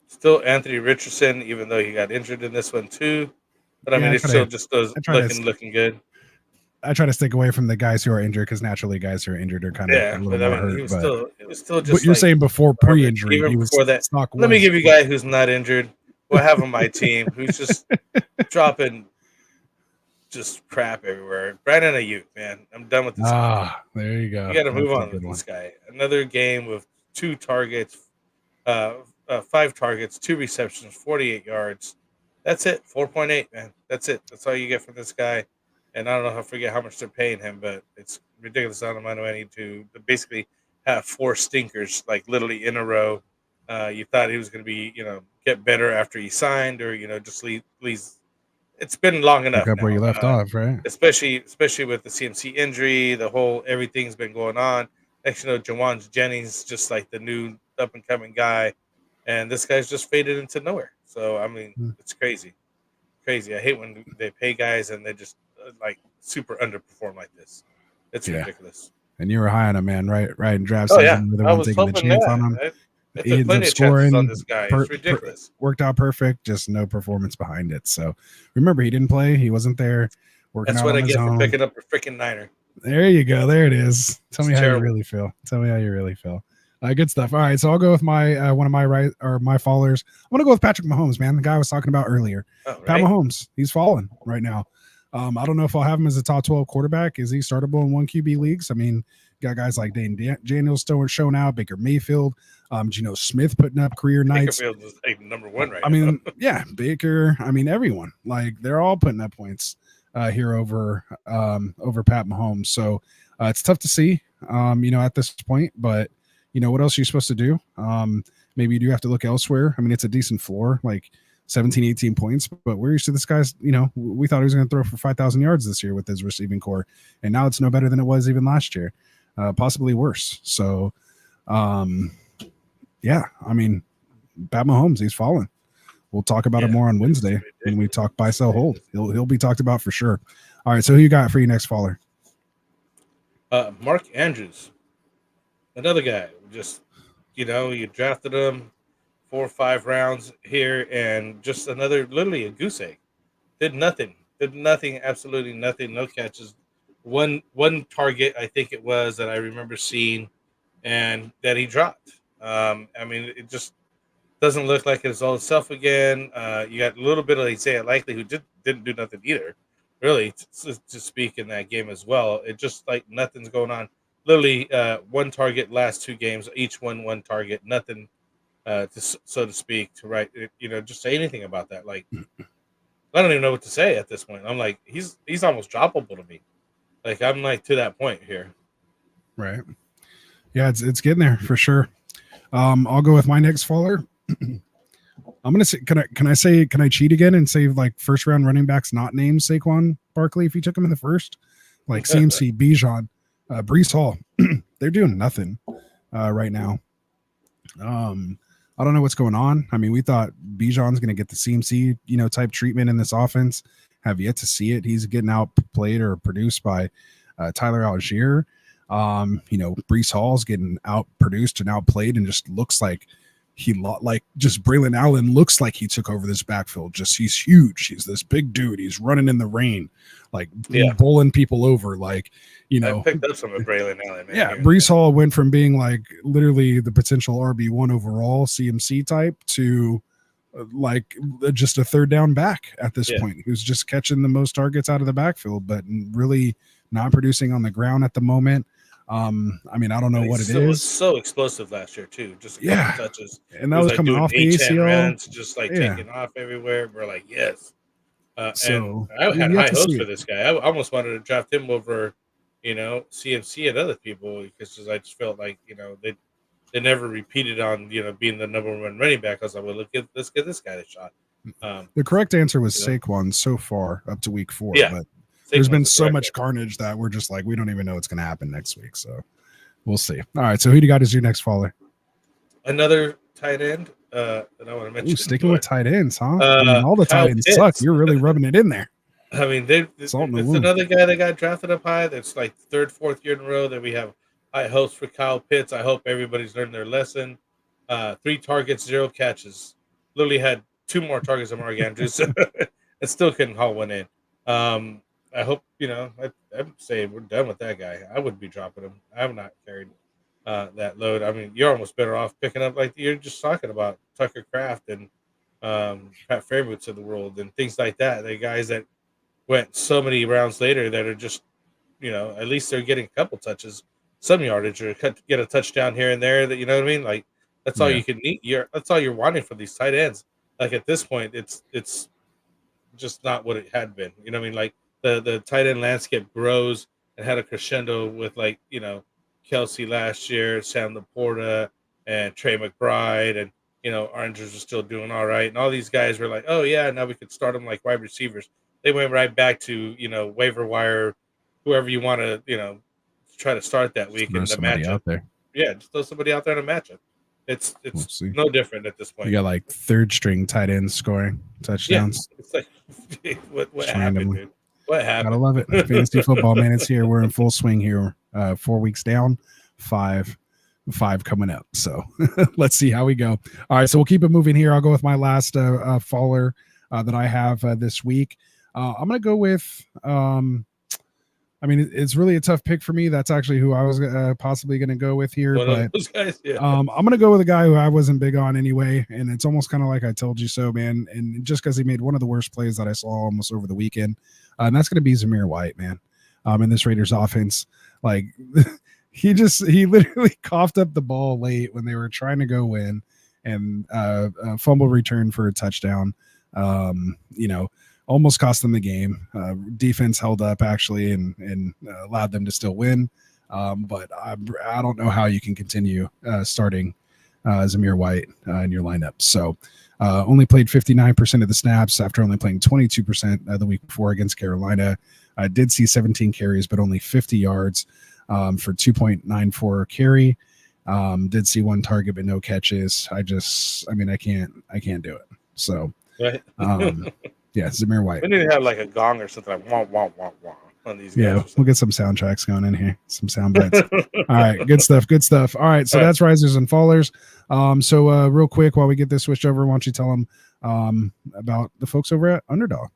Still Anthony Richardson, even though he got injured in this one too. But I mean, it's still just looking good. I try to stick away from the guys who are injured because naturally guys who are injured are kind of a little more hurt. He was still just. But you're saying before pre-injury, even he was before that. Let me give you a guy who's not injured. Who I have on my team who's just dropping just crap everywhere. Brandon Ayuk, man, I'm done with this. There you go. You got to move on with this guy. Another game with 2 targets, 5 targets, 2 receptions, 48 yards. That's it. 4.8, man. That's it. That's all you get from this guy. And I don't know. I forget how much they're paying him, but it's ridiculous amount of money to basically have 4 stinkers, like literally in a row. You thought he was going to be, get better after he signed, or just leave. It's been long enough. Pick up where you left off, right? Especially with the CMC injury, everything's been going on. Next, Jawan Jennings, just like the new up and coming guy, and this guy's just faded into nowhere. So I mean, it's crazy. I hate when they pay guys and they just like super underperform like this. It's ridiculous. And you were high on him, man, right? In draft season, the one taking the chance on him. He ends up scoring on this guy. It's ridiculous. Worked out perfect, just no performance behind it. So remember, he didn't play. He wasn't there. That's what I get for picking up a freaking Niner. There you go. There it is. Tell me how you really feel. Good stuff. All right, so I'll go with my one of my my fallers. I'm gonna go with Patrick Mahomes, man. The guy I was talking about earlier. Pat Mahomes. He's falling right now. I don't know if I'll have him as a top 12 quarterback. Is he startable in 1 QB leagues? I mean, got guys like Daniel still showing out, Baker Mayfield, Geno Smith putting up career nights. Baker Mayfield is like number 1 right now. I mean, yeah, Baker. I mean, everyone. Like they're all putting up points here over Pat Mahomes. So it's tough to see, at this point. But what else are you supposed to do? Maybe you do have to look elsewhere. I mean, it's a decent floor, like 17, 18 points, but we're used to this guy's, we thought he was going to throw for 5,000 yards this year with his receiving core. And now it's no better than it was even last year, possibly worse. So, I mean, Pat Mahomes, he's fallen. We'll talk about it more on Wednesday when we talk buy, sell, hold. He'll be talked about for sure. All right. So who you got for your next faller? Mark Andrews, another guy. Just, you drafted him 4 or 5 rounds here, and just literally a goose egg. Did nothing, absolutely nothing. No catches. One target, I think it was, that I remember seeing, and that he dropped. I mean, it just doesn't look like it's all itself again. You got a little bit of Isaiah Likely, who didn't do nothing either, really, to speak in that game as well. It just like nothing's going on. Literally 1 target last 2 games, each one target, nothing. So to speak, to write, just say anything about that. Like, I don't even know what to say at this point. I'm like, he's almost droppable to me. Like, I'm like to that point here. Right. Yeah, it's getting there for sure. I'll go with my next faller. I'm gonna say, can I cheat again and say like first round running backs not named Saquon Barkley if you took him in the first, like CMC, Bijan, Breece Hall. They're doing nothing right now. I don't know what's going on. I mean, we thought Bijan's going to get the CMC, type treatment in this offense. Have yet to see it. He's getting outplayed or produced by Tyler Algier. Breece Hall's getting outproduced and outplayed, and just looks like just Braylon Allen looks like he took over this backfield. Just he's huge. He's this big dude. He's running in the rain, like bowling people over. Like, I picked up some of Braylon Allen. Man. Yeah, Breece Hall went from being like literally the potential RB1 overall CMC type to like just a third down back at this point. He was just catching the most targets out of the backfield, but really not producing on the ground at the moment. I mean, I don't know what it is. It was so explosive last year too. Just a couple touches, and that was like coming off the ACL. Runs, just like taking off everywhere. We're like, yes. And I had high hopes for this guy. I almost wanted to draft him over, CMC and other people, because I just felt like they never repeated on being the number 1 running back. I was like, well, let's get this guy a shot. The correct answer was Saquon so far up to week 4, but there's been so much carnage that we're just like, we don't even know what's going to happen next week. So we'll see. All right. So who do you got as your next faller? Another tight end, that I want to mention. Ooh, sticking with tight ends, huh? All the Kyle tight ends Pitts. suck. You're really rubbing it in there. I mean, it's Salt in the wound. another guy that got drafted up high. That's like third, fourth year in a row that we have high hopes for Kyle Pitts. I hope everybody's learned their lesson. 3 targets, 0 catches. Literally had 2 more targets than Mark Andrews, and still couldn't haul one in. I hope, I'm saying we're done with that guy. I would be dropping him. I have not carried that load. I mean, you're almost better off picking up, like you're just talking about, Tucker Kraft and Pat Freymuths of the world and things like that. The guys that went so many rounds later that are just, at least they're getting a couple touches, some yardage, or get a touchdown here and there. That, you know what I mean? Like, that's all you can need. That's all you're wanting from these tight ends. Like, at this point, it's just not what it had been. You know what I mean? Like, the tight end landscape grows and had a crescendo with, like, Kelsey last year, Sam Laporta, and Trey McBride, and Oranges are still doing all right, and all these guys were like, oh yeah, now we could start them like wide receivers. They went right back to waiver wire, whoever you want to try to start that week in the matchup. Out there. Yeah, just throw somebody out there in a matchup. It's no different at this point. You got like third string tight ends scoring touchdowns. Yeah, it's like what happened, dude? What happened? Gotta love it. Fantasy football, man. It's here. We're in full swing here. 4 weeks down, 5 coming up. So let's see how we go. All right, so we'll keep it moving here. I'll go with my last faller that I have this week. I'm gonna go with it's really a tough pick for me. That's actually who I was possibly going to go with here. But those guys, yeah. I'm going to go with a guy who I wasn't big on anyway. And it's almost kind of like I told you so, man. And just because he made one of the worst plays that I saw almost over the weekend. And that's going to be Zamir White, man. In this Raiders offense. Like, he literally coughed up the ball late when they were trying to go win, and fumble return for a touchdown. Almost cost them the game. Defense held up actually and allowed them to still win. But I don't know how you can continue starting Zamir White in your lineup. So only played 59% of the snaps after only playing 22% the week before against Carolina. I did see 17 carries, but only 50 yards for 2.94 carry. Did see 1 target, but no catches. I can't do it. So, right. Yeah, Zamir White. We need to have like a gong or something like wah, wah, wah, wah on these guys. Yeah, we'll get some soundtracks going in here, some sound bites. All right, good stuff. All right, so that's risers and fallers. So real quick, while we get this switched over, why don't you tell them about the folks over at Underdog?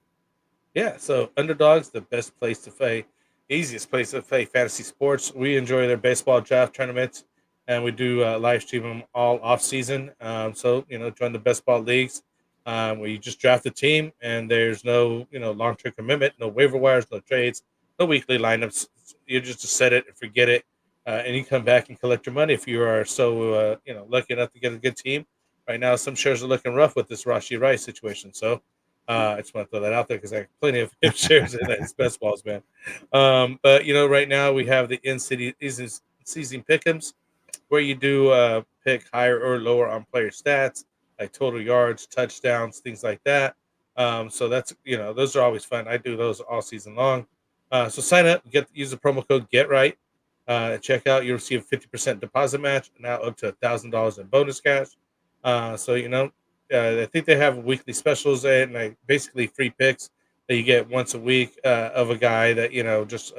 Yeah, so Underdog's the best place to play, easiest place to play fantasy sports. We enjoy their baseball draft tournaments, and we do live stream them all off season. So join the best ball leagues. Where you just draft a team and there's no, long-term commitment, no waiver wires, no trades, no weekly lineups. You just set it and forget it, and you come back and collect your money if you are so, lucky enough to get a good team. Right now, some shares are looking rough with this Rashee Rice situation. So I just want to throw that out there because I have plenty of shares in his best balls, man. But, right now we have the in-season pick'ems where you do pick higher or lower on player stats, like total yards, touchdowns, things like that. So that's, those are always fun. I do those all season long. So sign up, use the promo code GETRIGHT. Check out, you'll receive a 50% deposit match, now up to $1,000 in bonus cash. So, I think they have weekly specials and basically free picks that you get once a week of a guy that, just,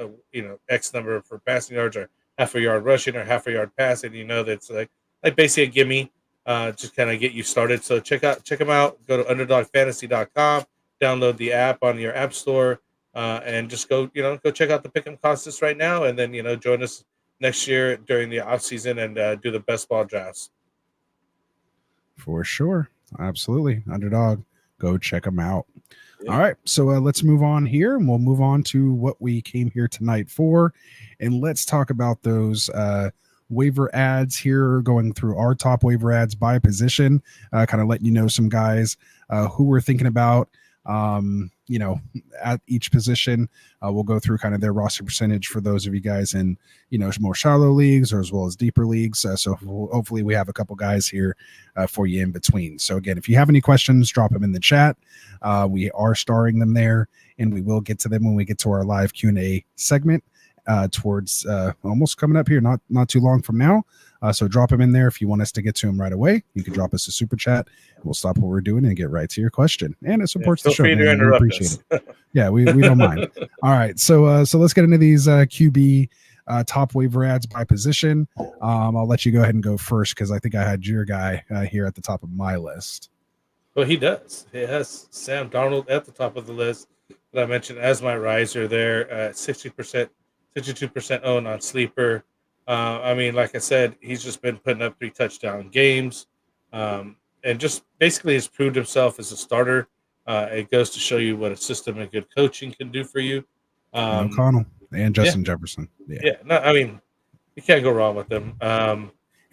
X number for passing yards or half a yard rushing or half a yard passing, that's like basically a gimme. Just kind of get you started. So check them out. Go to underdogfantasy.com, download the app on your app store, and just go check out the pick'em contests right now, and then join us next year during the off season and do the best ball drafts. For sure, absolutely. Underdog, go check them out. Yeah. All right, so let's move on here, and we'll move on to what we came here tonight for, and let's talk about those waiver ads here, going through our top waiver ads by position, kind of letting you know some guys who we're thinking about, at each position. We'll go through kind of their roster percentage for those of you guys in, more shallow leagues or as well as deeper leagues. So hopefully we have a couple guys here for you in between. So again, if you have any questions, drop them in the chat. We are starring them there, and we will get to them when we get to our live Q&A segment. Towards almost coming up here, not too long from now. So drop him in there. If you want us to get to him right away, you can drop us a super chat. We'll stop what we're doing and get right to your question. And it supports the show. Feel free to Man. We interrupt appreciate us. it. Yeah, we don't mind. All right. So let's get into these QB top waiver ads by position. I'll let you go ahead and go first because I think I had your guy here at the top of my list. Well, he does. He has Sam Darnold at the top of the list that I mentioned as my riser there at 60%, 62% owned on Sleeper. I mean, like I said, he's just been putting up 3 touchdown games and just basically has proved himself as a starter. It goes to show you what a system and good coaching can do for you. O'Connell and Justin Jefferson. Yeah. No, I mean, you can't go wrong with them.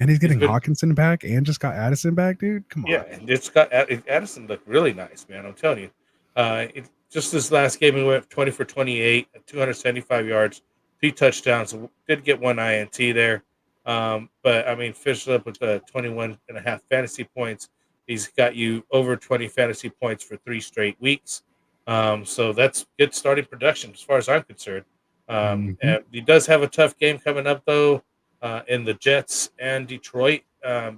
And he's getting Hawkinson back and just got Addison back, dude. Come on. Yeah, and it's got Addison looked really nice, man. I'm telling you. Just this last game, he went 20 for 28, 275 yards, 3 touchdowns. Did get 1 INT there. But, I mean, finished up with 21.5 fantasy points. He's got you over 20 fantasy points for 3 straight weeks. So that's good starting production as far as I'm concerned. And he does have a tough game coming up, though, in the Jets and Detroit,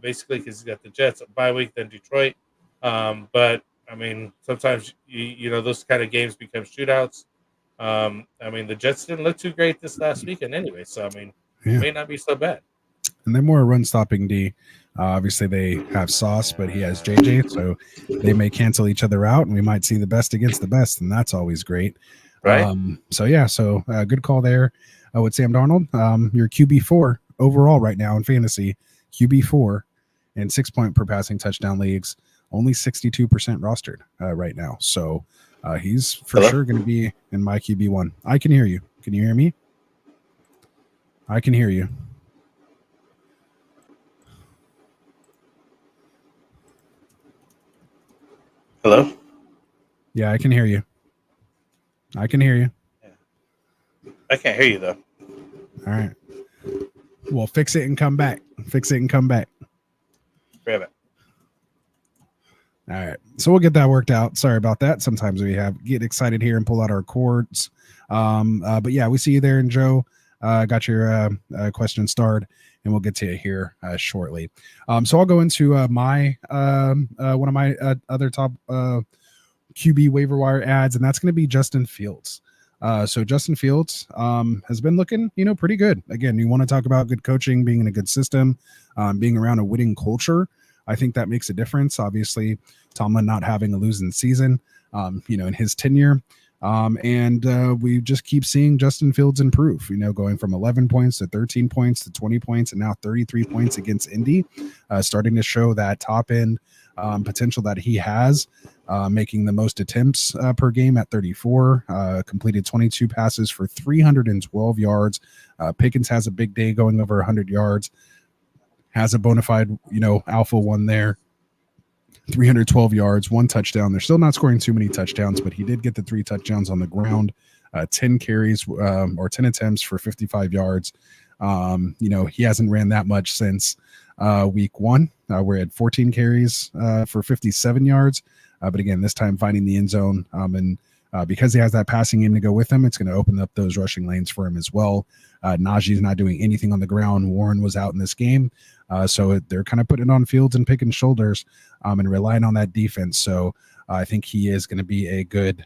basically because he's got the Jets a bye week, then Detroit. But, I mean, sometimes, you know, those kind of games become shootouts. I mean, the Jets didn't look too great this last weekend anyway. So, I mean, it may not be so bad. And they're more run-stopping D. Obviously, they have Sauce, but he has JJ, so they may cancel each other out, and we might see the best against the best, and that's always great. Right. So good call there with Sam Darnold. Your QB4 overall right now in fantasy, QB4 and 6 point per passing touchdown leagues, only 62% rostered right now. So he's for sure going to be in my QB1. I can hear you. Can you hear me? I can hear you. Hello? Yeah, I can hear you. I can hear you. I can't hear you, though. All right. Well, fix it and come back. Fix it and come back. Grab it. All right. So we'll get that worked out. Sorry about that. Sometimes we get excited here and pull out our cords. But yeah, we see you there. And Joe, got your question starred, and we'll get to you here shortly. So I'll go into my one of my other top QB waiver wire ads, and that's going to be Justin Fields. So Justin Fields has been looking, pretty good. Again, you want to talk about good coaching, being in a good system, being around a winning culture. I think that makes a difference. Obviously, Tomlin not having a losing season, in his tenure. And we just keep seeing Justin Fields improve, going from 11 points to 13 points to 20 points and now 33 points against Indy, starting to show that top end potential that he has, making the most attempts per game at 34, completed 22 passes for 312 yards. Pickens has a big day going over 100 yards, has a bona fide, alpha one there. 312 yards, 1 touchdown. They're still not scoring too many touchdowns, but he did get the 3 touchdowns on the ground, 10 carries or 10 attempts for 55 yards. He hasn't ran that much since week 1, where he had 14 carries for 57 yards. But again, this time finding the end zone. And because he has that passing game to go with him, it's going to open up those rushing lanes for him as well. Najee's not doing anything on the ground. Warren was out in this game. So they're kind of putting it on Fields and picking shoulders and relying on that defense. So I think he is going to be a good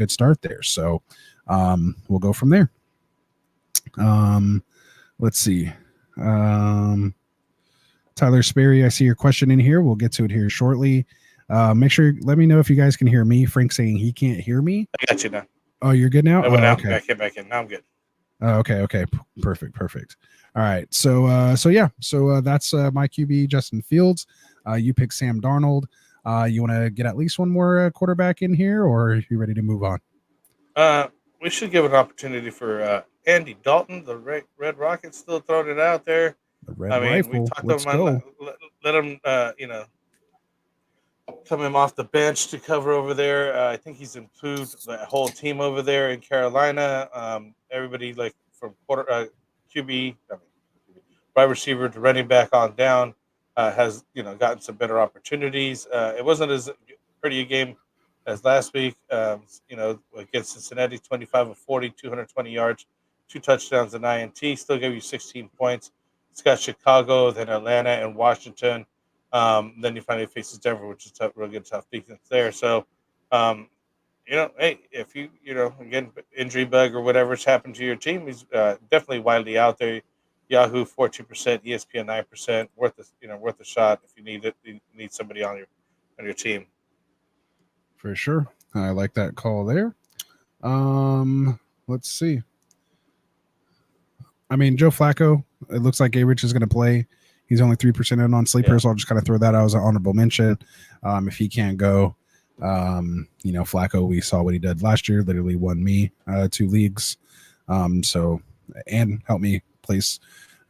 start there. So we'll go from there. Let's see. Tyler Sperry, I see your question in here. We'll get to it here shortly. Make sure, let me know if you guys can hear me. Frank's saying he can't hear me. I got you now. Oh, you're good now? I went out, okay. back in. Now I'm good. Okay. Perfect. All right. So that's my QB, Justin Fields. You pick Sam Darnold. You want to get at least one more quarterback in here, or are you ready to move on? We should give an opportunity for Andy Dalton, the Red Rocket, still throwing it out there. The Red Rifle. We talked Let's to him. go. Let him, come him off the bench to cover over there. I think he's improved the whole team over there in Carolina. Everybody from QB, wide receiver to running back on down has gotten some better opportunities. It wasn't as pretty a game as last week. Against Cincinnati, 25 of 40, 220 yards, 2 touchdowns, and INT. Still gave you 16 points. It's got Chicago, then Atlanta and Washington. Then you finally faces Denver, which is tough, real good, tough defense there. So, hey, if again, injury bug or whatever's happened to your team, he's definitely widely out there. Yahoo 14%, ESPN 9%, worth a shot if you need it. You need somebody on your team. For sure. I like that call there. Let's see. I mean, Joe Flacco, it looks like A-Rich is going to play. He's only 3% in on sleeper, so I'll just kind of throw that out as an honorable mention. If he can't go, Flacco, we saw what he did last year, literally won me 2 leagues. And helped me place,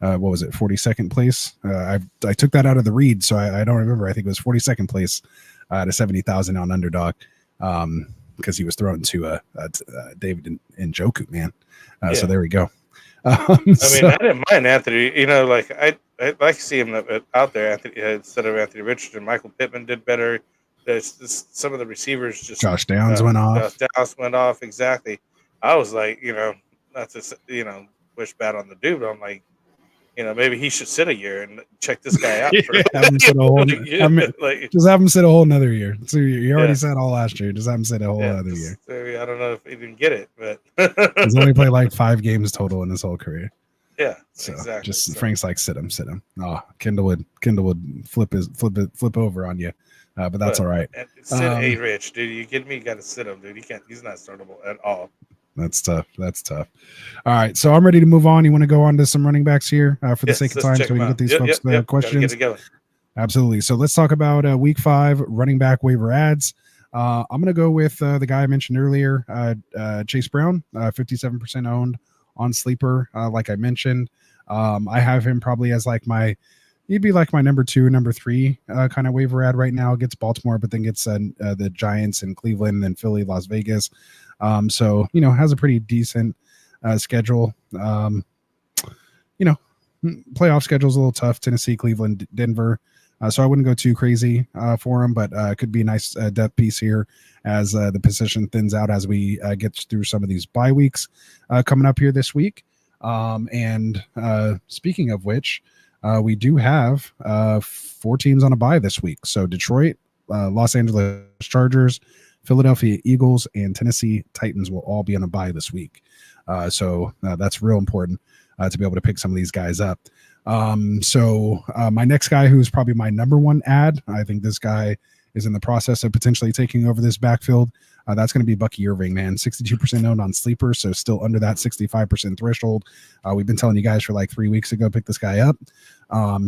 42nd place? I took that out of the read, so I don't remember. I think it was 42nd place at a 70,000 on underdog because he was thrown to David Njoku, man. So there we go. I didn't mind Anthony. I'd like to see him out there instead of Anthony Richardson. Michael Pittman did better. Some of the receivers just Josh Downs went off. Josh Downs went off, exactly. I was like, not to wish bad on the dude, but I'm like, maybe he should sit a year and check this guy out. Have him sit a whole, just have him sit a whole another year. So you already said all last year. Just have him sit a whole other year. I don't know if he didn't get it, but he's only played like 5 games total in his whole career. Yeah, so exactly. Frank's like, sit him. Oh, Kendall would flip over on you, but that's all right. Sit A-Rich, dude. You kidding me? You got to sit him, dude. He's not startable at all. That's tough. All right, so I'm ready to move on. You want to go on to some running backs here for the sake of time, so we can get these folks questions. Absolutely. So let's talk about Week 5 running back waiver ads. I'm going to go with the guy I mentioned earlier, Chase Brown, 57% owned on sleeper. Like I mentioned, I have him probably as he'd be like my number 2, number 3 kind of waiver ad right now. Gets Baltimore, but then gets the Giants and Cleveland, and then Philly, Las Vegas. So has a pretty decent schedule. Playoff schedule's a little tough. Tennessee, Cleveland, Denver. So I wouldn't go too crazy for him, but could be a nice depth piece here as the position thins out as we get through some of these bye weeks coming up here this week. And speaking of which, we do have 4 teams on a bye this week. So Detroit, Los Angeles Chargers, Philadelphia Eagles, and Tennessee Titans will all be on a bye this week. So that's real important to be able to pick some of these guys up. So my next guy, who's probably my number 1 ad, I think this guy is in the process of potentially taking over this backfield. That's going to be Bucky Irving, man. 62% owned on sleeper, so still under that 65% threshold. We've been telling you guys for like 3 weeks ago, pick this guy up.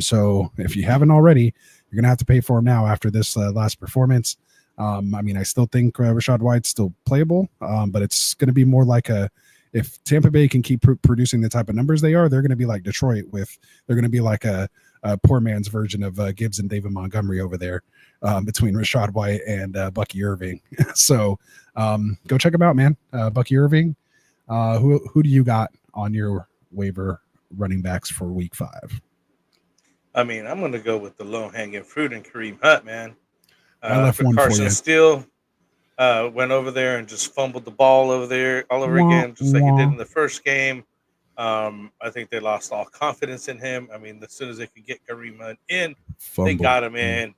So if you haven't already, you're going to have to pay for him now after this last performance. I still think Rachaad White's still playable, but it's going to be more like if Tampa Bay can keep producing the type of numbers they are, they're going to be like Detroit they're going to be like a poor man's version of Gibbs and David Montgomery over there between Rachaad White and Bucky Irving. So go check him out, man. Bucky Irving. Who do you got on your waiver running backs for Week 5? I'm going to go with the low-hanging fruit and Kareem Hunt, man. I left one Carson for you. Steele went over there and just fumbled the ball over there all over again, just like he did in the first game. I think they lost all confidence in him. As soon as they could get Kareem Hunt in, they got him in.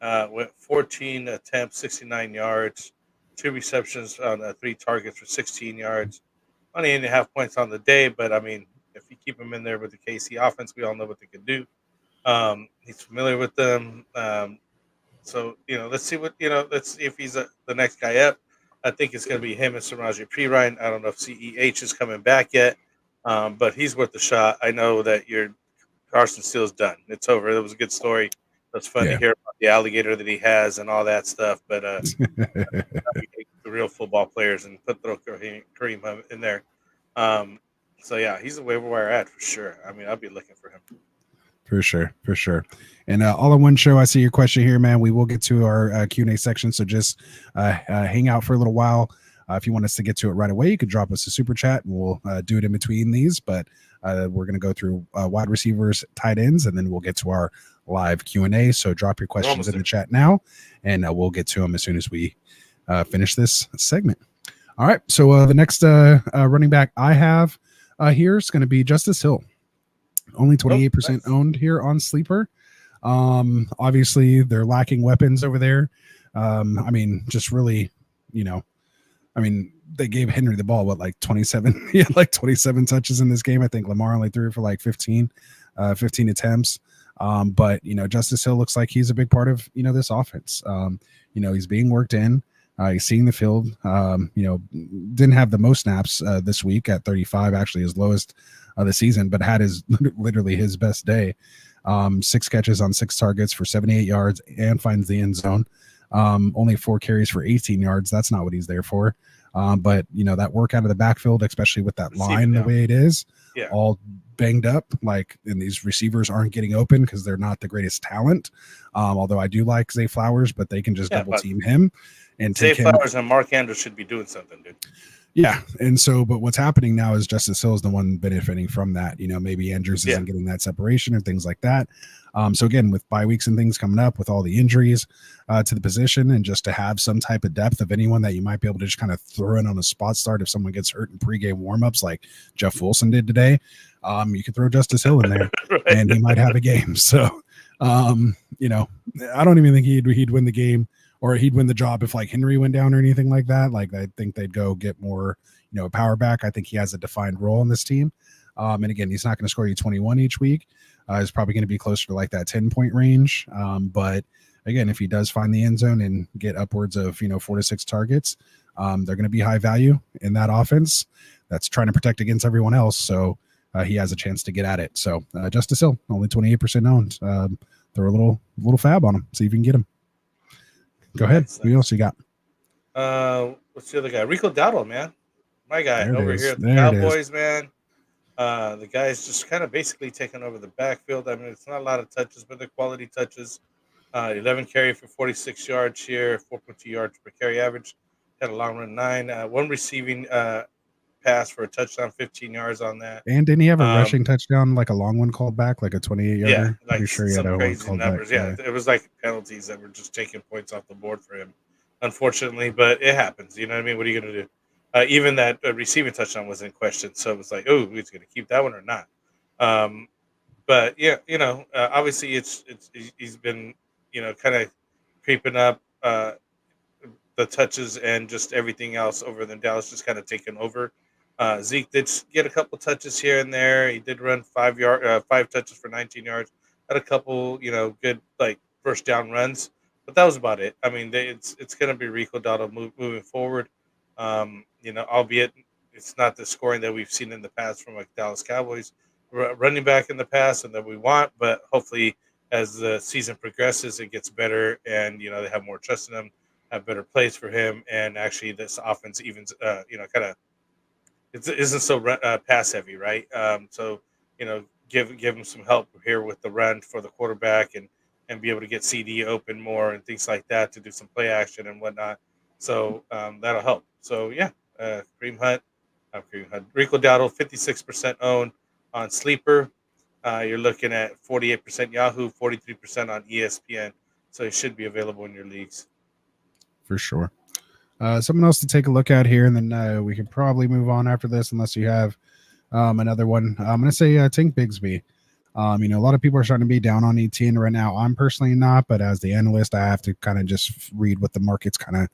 Went 14 attempts, 69 yards, 2 receptions on 3 targets for 16 yards. Only 8.5 points on the day, but if you keep him in there with the KC offense, we all know what they can do. He's familiar with them. So, let's see if he's the next guy up. I think it's going to be him and Samaje Perine. I don't know if CEH is coming back yet, but he's worth a shot. I know that your Carson Steele's done. It's over. It was a good story. It's fun to hear about the alligator that he has and all that stuff, but the real football players and throw Kareem in there. He's a waiver wire ad for sure. I'll be looking for him. For sure. And all in one show, I see your question here, man. We will get to our Q&A section, so just hang out for a little while. If you want us to get to it right away, you could drop us a super chat, and we'll do it in between these. But we're going to go through wide receivers, tight ends, and then we'll get to our live Q&A. So drop your questions in the chat now, and we'll get to them as soon as we finish this segment. All right, so the next running back I have here is going to be Justice Hill. only 28% owned here on Sleeper. Obviously they're lacking weapons over there. I mean, just really, I mean, they gave Henry the ball, what, like 27? Yeah, like 27 touches in this game. I think Lamar only threw it for like 15 attempts. But, Justice Hill looks like he's a big part of, this offense. He's being worked in. He's seeing the field. Didn't have the most snaps this week at 35, actually his lowest of the season, but had literally his best day. 6 catches on 6 targets for 78 yards and finds the end zone. Only 4 carries for 18 yards. That's not what he's there for. But that work out of the backfield, especially with that line the way it is, all banged up, and these receivers aren't getting open because they're not the greatest talent. Although I do like Zay Flowers, but they can just double team him. And Zay Flowers and Mark Andrews should be doing something, dude. Yeah. And so, but what's happening now is Justice Hill is the one benefiting from that. Maybe Andrews isn't getting that separation or things like that. So again, with bye weeks and things coming up, with all the injuries to the position, and just to have some type of depth of anyone that you might be able to just kind of throw in on a spot start if someone gets hurt in pregame warmups like Jeff Wilson did today, you could throw Justice Hill in there right. And he might have a game. So, I don't even think he'd win the game, or he'd win the job if like Henry went down or anything like that. Like, I think they'd go get more, power back. I think he has a defined role in this team. And again, he's not going to score you 21 each week. He's probably going to be closer to like that 10-point range. But again, if he does find the end zone and get upwards of, 4 to 6 targets, they're going to be high value in that offense that's trying to protect against everyone else. So he has a chance to get at it. So Justice Hill, only 28% owned. Throw a little fab on him. See if you can get him. Go ahead. Who else you got? What's the other guy? Rico Dowdle, man. My guy there over here at the Cowboys, man. The guy's just kind of basically taking over the backfield. I mean, it's not a lot of touches, but they're quality touches. 11 carry for 46 yards here, 4.2 yards per carry average. Had a long run 9. 1 receiving pass for a touchdown, 15 yards on that. And didn't he have a rushing touchdown, like a long one called back, like a 28-yarder? Yeah, like pretty sure he had some a crazy called numbers. back. Yeah, it was like penalties that were just taking points off the board for him, unfortunately. But it happens. You know what I mean? What are you going to do? Even that receiving touchdown was in question, so it was like, oh, he's going to keep that one or not. But yeah, obviously he's been, kind of creeping up the touches and just everything else over than Dallas, just kind of taking over. Zeke did get a couple touches here and there. He did run 5 touches for 19 yards. Had a couple, good like first down runs, but that was about it. I mean, it's going to be Rico Dowdle moving forward. Albeit it's not the scoring that we've seen in the past from like Dallas Cowboys running back in the past and that we want, but hopefully as the season progresses, it gets better and, they have more trust in him, have better plays for him. And actually this offense even, it isn't so pass heavy, right? So, give him some help here with the run for the quarterback and be able to get CD open more and things like that to do some play action and whatnot. So that'll help. So yeah, Rico Dowdle, 56% owned on Sleeper. You're looking at 48% Yahoo, 43% on ESPN. So it should be available in your leagues. For sure. Something else to take a look at here, and then we can probably move on after this, unless you have another one. I'm going to say Tink Bigsby. A lot of people are starting to be down on ETN right now. I'm personally not, but as the analyst, I have to kind of just read what the market's kind of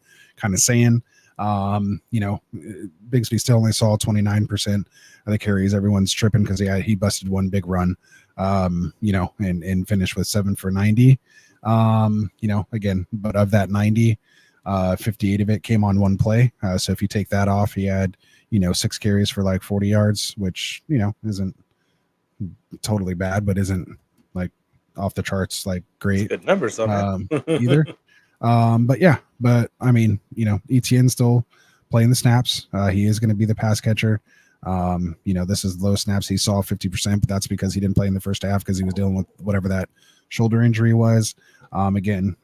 saying. Bigsby still only saw 29% of the carries. Everyone's tripping because he busted one big run, and finished with 7 for 90. Again, but of that 90, 58 of it came on one play. So if you take that off, he had, 6 carries for like 40 yards, which, isn't totally bad, but isn't like off the charts, like great. Good numbers on either. But I mean, ETN still playing the snaps. He is going to be the pass catcher. This is low snaps. He saw 50%, but that's because he didn't play in the first half because he was dealing with whatever that shoulder injury was. When the game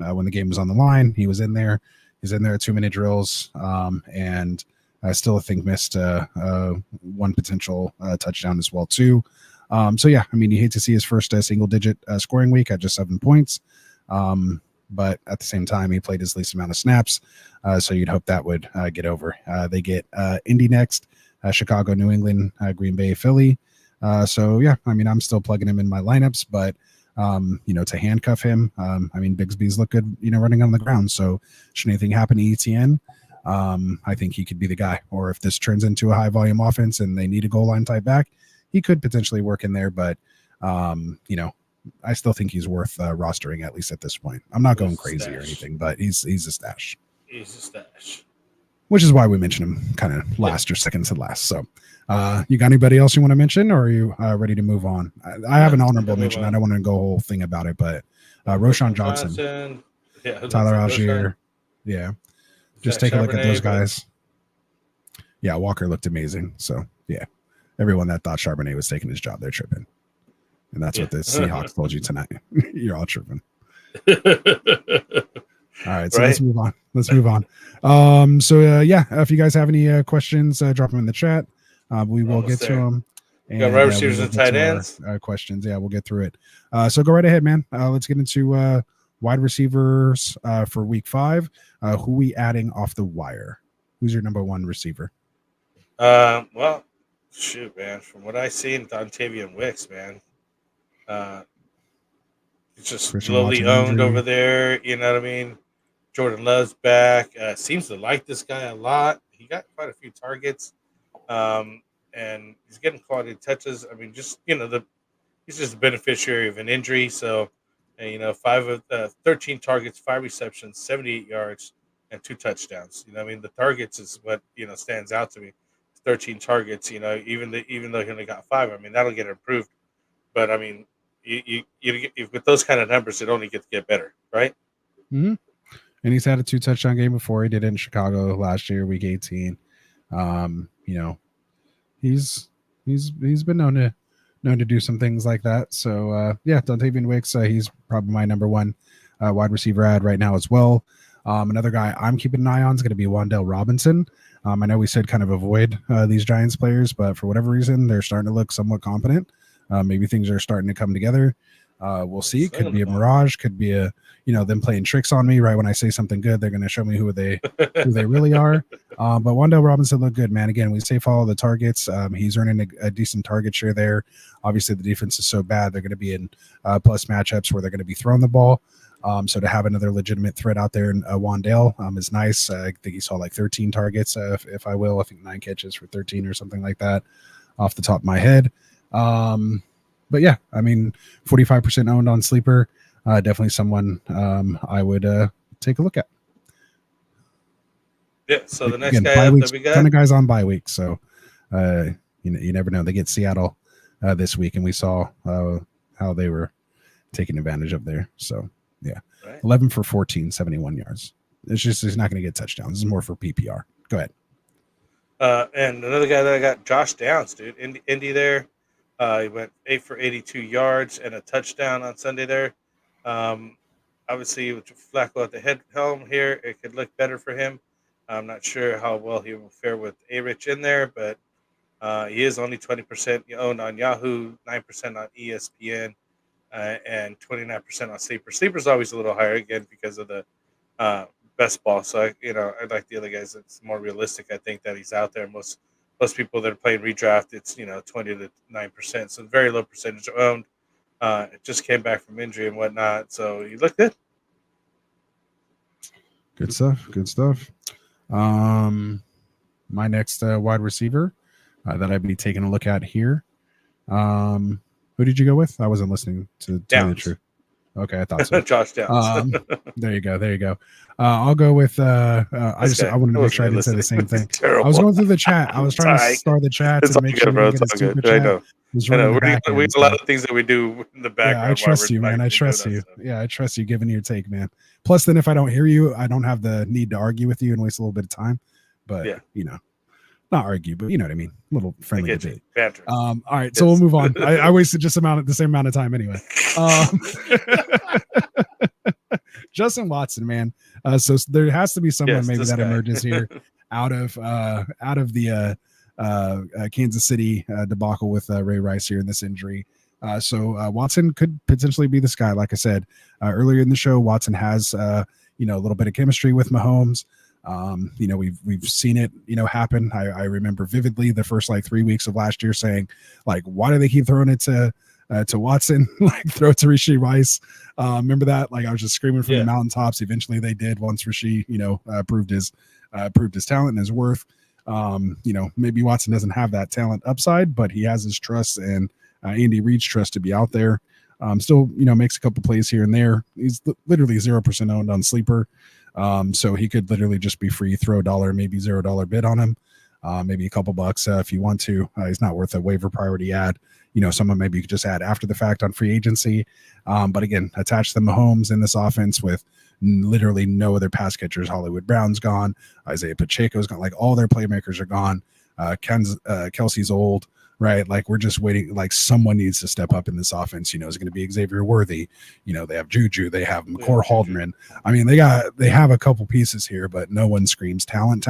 was on the line, he was in there. He's in there at 2-minute drills. And I still think missed one potential touchdown as well too. You hate to see his first single-digit scoring week at just 7 points. But at the same time, he played his least amount of snaps. So you'd hope that would get over. They get Indy next, Chicago, New England, Green Bay, Philly. So yeah, I mean, I'm still plugging him in my lineups, but to handcuff him, I mean, Bigsby's look good, running on the ground. So should anything happen to ETN, I think he could be the guy. Or if this turns into a high volume offense and they need a goal line type back, he could potentially work in there. But I still think he's worth rostering, at least at this point. I'm not going crazy or anything, but he's a stash. He's a stash. Which is why we mentioned him kind of last or second to last. So you got anybody else you want to mention, or are you ready to move on? I have an honorable mention. I don't want to go a whole thing about it, but Roshan Johnson, Tyler Algier. Yeah. Just take a look at those guys. Yeah, Walker looked amazing. So, yeah. Everyone that thought Charbonnet was taking his job, they're tripping. And that's what the Seahawks told you tonight. You're all tripping. All right, so let's move on. If you guys have any questions, drop them in the chat. We will get to them. And got wide receivers and tight ends. Questions. Yeah, we'll get through it. So go right ahead, man. Let's get into wide receivers for week 5. Who we adding off the wire? Who's your number 1 receiver? Well, shoot, man. From what I see in Dontavian Wicks, man. It's just Christian slowly Watson owned injury. over there. You know what I mean? Jordan Love's back. Seems to like this guy a lot. He got quite a few targets. And he's getting quality touches. I mean, just, he's just a beneficiary of an injury. So, 13 targets, 5 receptions, 78 yards, and 2 touchdowns. The targets is what, stands out to me. 13 targets, even though he only got 5, I mean, that'll get improved. But, I mean, you with those kind of numbers, it only gets to get better, right? Mm-hmm. And he's had a 2 touchdown game before. He did it in Chicago last year, week 18. He's been known to do some things like that. So Dontavian Wicks, he's probably my number 1 wide receiver ad right now as well. Another guy I'm keeping an eye on is going to be Wan'Dale Robinson. I know we said kind of avoid these Giants players, but for whatever reason, they're starting to look somewhat competent. Maybe things are starting to come together. We'll see. Could be a mirage. Could be them playing tricks on me. Right when I say something good, they're going to show me who they really are. But Wan'Dale Robinson looked good, man. Again, we say follow the targets. He's earning a decent target share there. Obviously, the defense is so bad they're going to be in plus matchups where they're going to be throwing the ball. So to have another legitimate threat out there in Wan'Dale is nice. I think he saw like 13 targets, if I will. I think 9 catches for 13 or something like that off the top of my head. But yeah, I mean, 45% owned on Sleeper. Definitely someone I would take a look at. Yeah, so the next guy that we got. Ton of guys on bye week, so you never know. They get Seattle this week, and we saw how they were taking advantage of there. So yeah, right. 11 for 14, 71 yards. It's just he's not going to get touchdowns. This is more for PPR. Go ahead. And another guy that I got, Josh Downs, dude. Indy there. He went 8 for 82 yards and a touchdown on Sunday there. Obviously, with Flacco at the helm here, it could look better for him. I'm not sure how well he will fare with A-Rich in there, but he is only 20% owned on Yahoo, 9% on ESPN, and 29% on Sleeper. Sleeper's always a little higher, again, because of the best ball. So, I like the other guys. It's more realistic, I think, that he's out there. Most people that are playing redraft, it's 20 to 9%, so very low percentage owned. It just came back from injury and whatnot, so he looked good. Good stuff. My next wide receiver that I'd be taking a look at here. Who did you go with? I wasn't listening to tell you the truth. Okay, I thought so. Josh Downs. There you go. I'll go with. I wanted to make sure I didn't say the same thing. Terrible. I was going through the chat. I was trying to start the chat to make sure we get a stupid chat. I know. We have a lot of things that we do in the background. Yeah, I trust you, man. I trust you. Yeah, I trust you giving your take, man. Plus, then if I don't hear you, I don't have the need to argue with you and waste a little bit of time. But not argue, but you know what I mean. A little friendly debate. All right, so we'll move on. I wasted just the same amount of time anyway. Justin Watson, man. So there has to be someone maybe that emerges here out of the Kansas City debacle with Ray Rice here in this injury. So Watson could potentially be this guy. Like I said earlier in the show, Watson has a little bit of chemistry with Mahomes. We've seen it, happen. I remember vividly the first like 3 weeks of last year saying, like, why do they keep throwing it to Watson? Like, throw it to Rashee Rice. Remember that? Like, I was just screaming from the mountaintops. Eventually they did once Rashee, proved his talent and his worth. Maybe Watson doesn't have that talent upside, but he has his trust and Andy Reid's trust to be out there. Still, makes a couple plays here and there. He's literally 0% owned on Sleeper. So he could literally just be free, throw $1, maybe $0 bid on him. Maybe a couple bucks if you want to. He's not worth a waiver priority ad. Someone maybe you could just add after the fact on free agency. But again, attach the Mahomes in this offense with literally no other pass catchers. Hollywood Brown's gone. Isaiah Pacheco's gone. Like, all their playmakers are gone. Kelsey's old. Right, like, we're just waiting. Like, someone needs to step up in this offense. Is going to be Xavier Worthy. They have Juju. They have McCord Haldeman. I mean, they have a couple pieces here, but no one screams talent.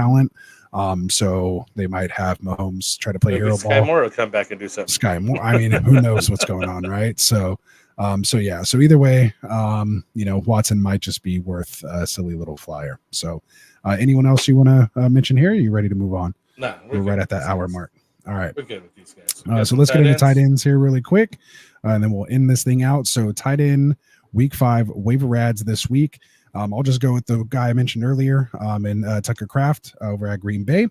So they might have Mahomes try to play hero ball. Sky Moore will come back and do something. Sky Moore. I mean, who knows what's going on, right? So either way, Watson might just be worth a silly little flyer. So, anyone else you want to mention here? Are you ready to move on? No, we're right at that hour mark. All right. We're good with these guys. So let's get into tight ends here really quick, and then we'll end this thing out. So tight end week 5 waiver ads this week. I'll just go with the guy I mentioned earlier, in Tucker Kraft over at Green Bay.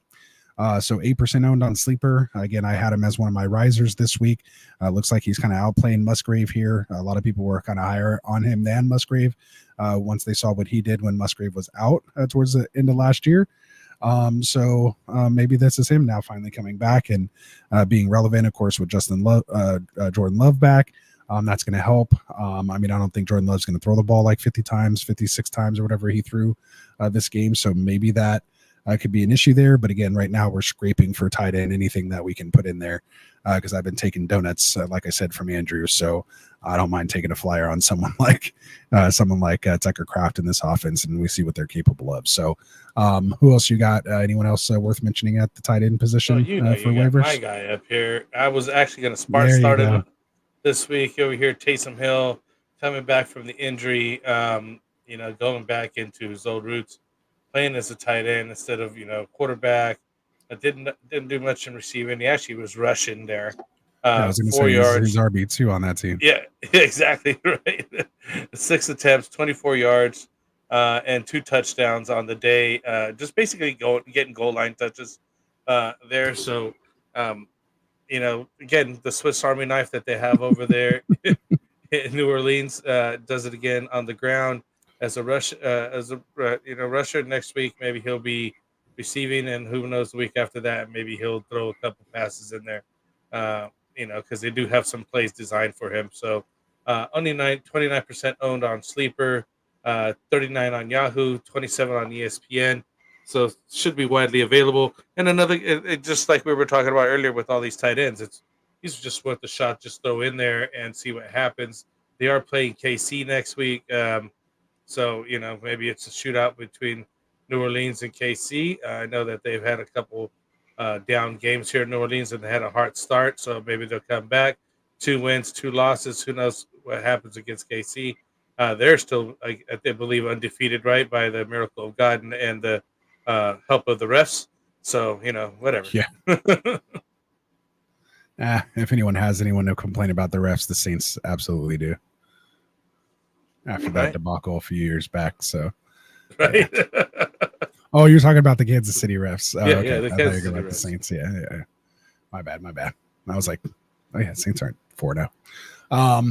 So 8% owned on Sleeper. Again, I had him as one of my risers this week. Looks like he's kind of outplaying Musgrave here. A lot of people were kind of higher on him than Musgrave once they saw what he did when Musgrave was out towards the end of last year. So maybe this is him now finally coming back and being relevant, of course, with Jordan Love back. That's going to help. I don't think Jordan Love's going to throw the ball like 50 times, 56 times or whatever he threw this game. So maybe that could be an issue there. But again, right now we're scraping for tight end, anything that we can put in there, because I've been taking donuts, like I said, from Andrew. So I don't mind taking a flyer on someone like Tucker Kraft in this offense, and we see what they're capable of. So who else you got? Anyone else worth mentioning at the tight end position for waivers? My guy up here. I was actually going to start him this week over here. Taysom Hill coming back from the injury, going back into his old roots, playing as a tight end instead of quarterback. I didn't do much in receiving. He actually was rushing there. I was going to say 4 yards. He's RB2 on that team. Yeah, exactly right. 6 attempts, 24 yards, and 2 touchdowns on the day. Just basically getting goal line touches there. So, again, the Swiss Army knife that they have over there in New Orleans does it again on the ground as a rusher Next week. Maybe he'll be receiving, and who knows the week after that, maybe he'll throw a couple passes in there. Because they do have some plays designed for him. So only 29% owned on Sleeper, 39 on Yahoo, 27 on ESPN. So should be widely available. And just like we were talking about earlier with all these tight ends, these are just worth the shot. Just throw in there and see what happens. They are playing KC next week. So maybe it's a shootout between New Orleans and KC. I know that they've had a couple down games here in New Orleans, and they had a hard start, so maybe they'll come back. 2 wins, 2 losses. Who knows what happens against KC? They're still, I believe, undefeated, right, by the miracle of God and the help of the refs. So whatever. Yeah. If anyone has anyone to complain about the refs, the Saints absolutely do. After that debacle a few years back, so right. Yeah. Oh, you're talking about the Kansas City refs. Oh, yeah, okay. yeah, the Kansas City refs. The Saints. Yeah. My bad. I was like, oh yeah, Saints aren't 4 now. All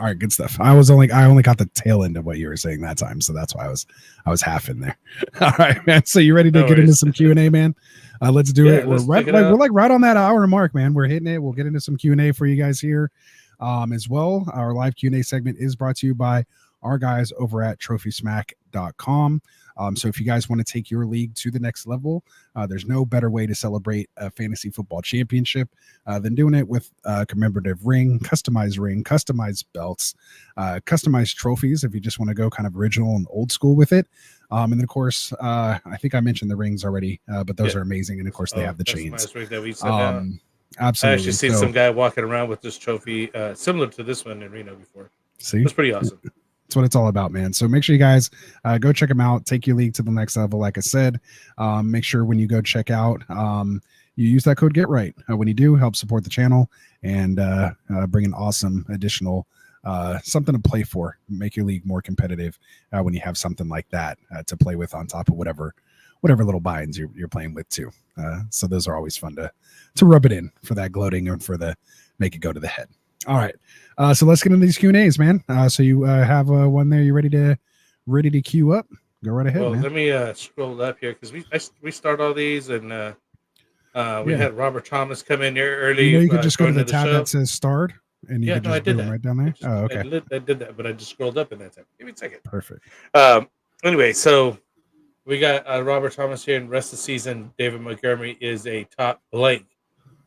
right, good stuff. I only got the tail end of what you were saying that time, so that's why I was half in there. All right, man. So you ready to get into some Q&A, man? Let's do it. We're right on that hour mark, man. We're hitting it. We'll get into some Q&A for you guys here, as well. Our live Q&A segment is brought to you by our guys over at TrophySmack.com. So if you guys want to take your league to the next level, there's no better way to celebrate a fantasy football championship than doing it with a commemorative ring, customized belts, customized trophies if you just want to go kind of original and old school with it. And then, of course, I think I mentioned the rings already, but those are amazing. And, of course, they have the chains. Nice ring that we set down. Absolutely. I actually seen some guy walking around with this trophy similar to this one in Reno before. See? It's pretty awesome. That's what it's all about, man. So make sure you guys go check them out. Take your league to the next level. Like I said, make sure when you go check out, you use that code Get Right. When you do, help support the channel and bring an awesome additional something to play for. Make your league more competitive when you have something like that to play with on top of whatever little binds you're playing with too. So those are always fun to rub it in for that gloating and for the make it go to the head. All right. So let's get into these Q&As, man. So you have one there. You ready to queue up? Go right ahead, man. Let me scroll up here because we start all these and we had Robert Thomas come in here early. You could just go to the tab that says start and you could just boom right down there. Okay. I did that, but I just scrolled up in that tab. Give me a second. Perfect. Anyway, so we got Robert Thomas here, and rest of the season, David Montgomery is a top blank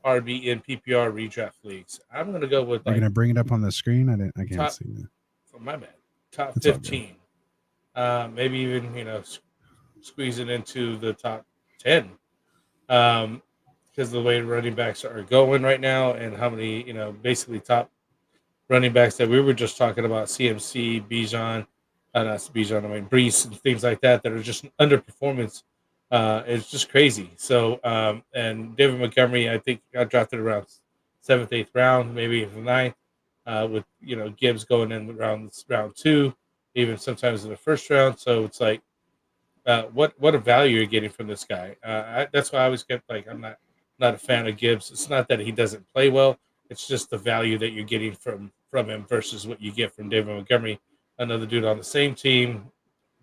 RB in PPR redraft leagues. I'm going to go with. You're going to bring it up on the screen? I can't see that. Oh, my bad. Top 15. Maybe even, squeeze it into the top 10. Because the way running backs are going right now and how many, basically top running backs that we were just talking about, CMC, Bijan, not Bijan, I mean Brees and things like that are just underperformance. It's just crazy. So, and David Montgomery, I think got drafted around 7th, 8th round, maybe even 9th, with, Gibbs going in round 2, even sometimes in the first round. So it's like, what a value you're getting from this guy. That's why I always kept I'm not a fan of Gibbs. It's not that he doesn't play well. It's just the value that you're getting from him versus what you get from David Montgomery, another dude on the same team,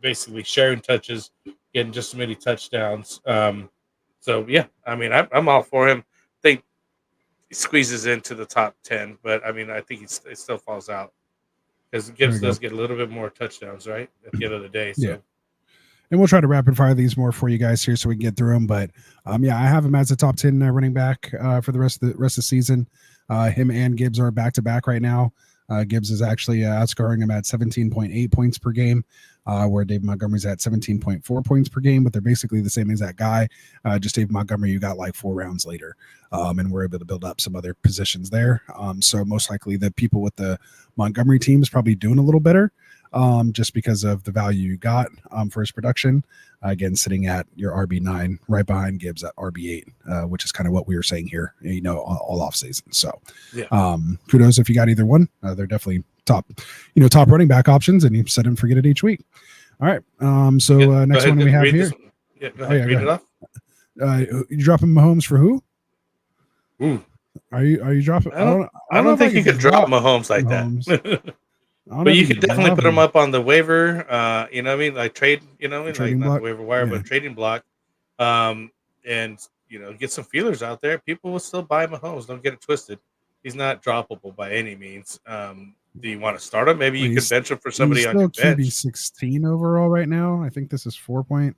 basically sharing touches, getting just as many touchdowns. So yeah, I mean, I'm all for him. I think he squeezes into the top 10, but I mean, I think it still falls out because Gibbs does get a little bit more touchdowns, right, at the end of the day. So. Yeah. And we'll try to rapid fire these more for you guys here so we can get through them. But I have him as a top 10 running back for the rest of the season. Him and Gibbs are back to back right now. Gibbs is actually outscoring him at 17.8 points per game, where David Montgomery's at 17.4 points per game, but they're basically the same exact guy. Just David Montgomery, you got 4 rounds later, and we're able to build up some other positions there. So most likely the people with the Montgomery team is probably doing a little better. Just because of the value you got for his production. Again, sitting at your RB9, right behind Gibbs at RB8, which is kind of what we were saying here, all off season. So, kudos if you got either one. They're definitely top running back options, and you set and forget it each week. All right. Next one we have here. Go ahead, read it off. You dropping Mahomes for who? Ooh. Are you dropping? I don't think you could drop Mahomes like that. But you could definitely put him up on the waiver, you know what I mean? Like trade, like not the waiver wire, but trading block. And, get some feelers out there. People will still buy Mahomes. Don't get it twisted. He's not droppable by any means. Do you want to start him? Maybe you could bench him for somebody on your bench. He's still QB 16 overall right now. I think this is 4 point.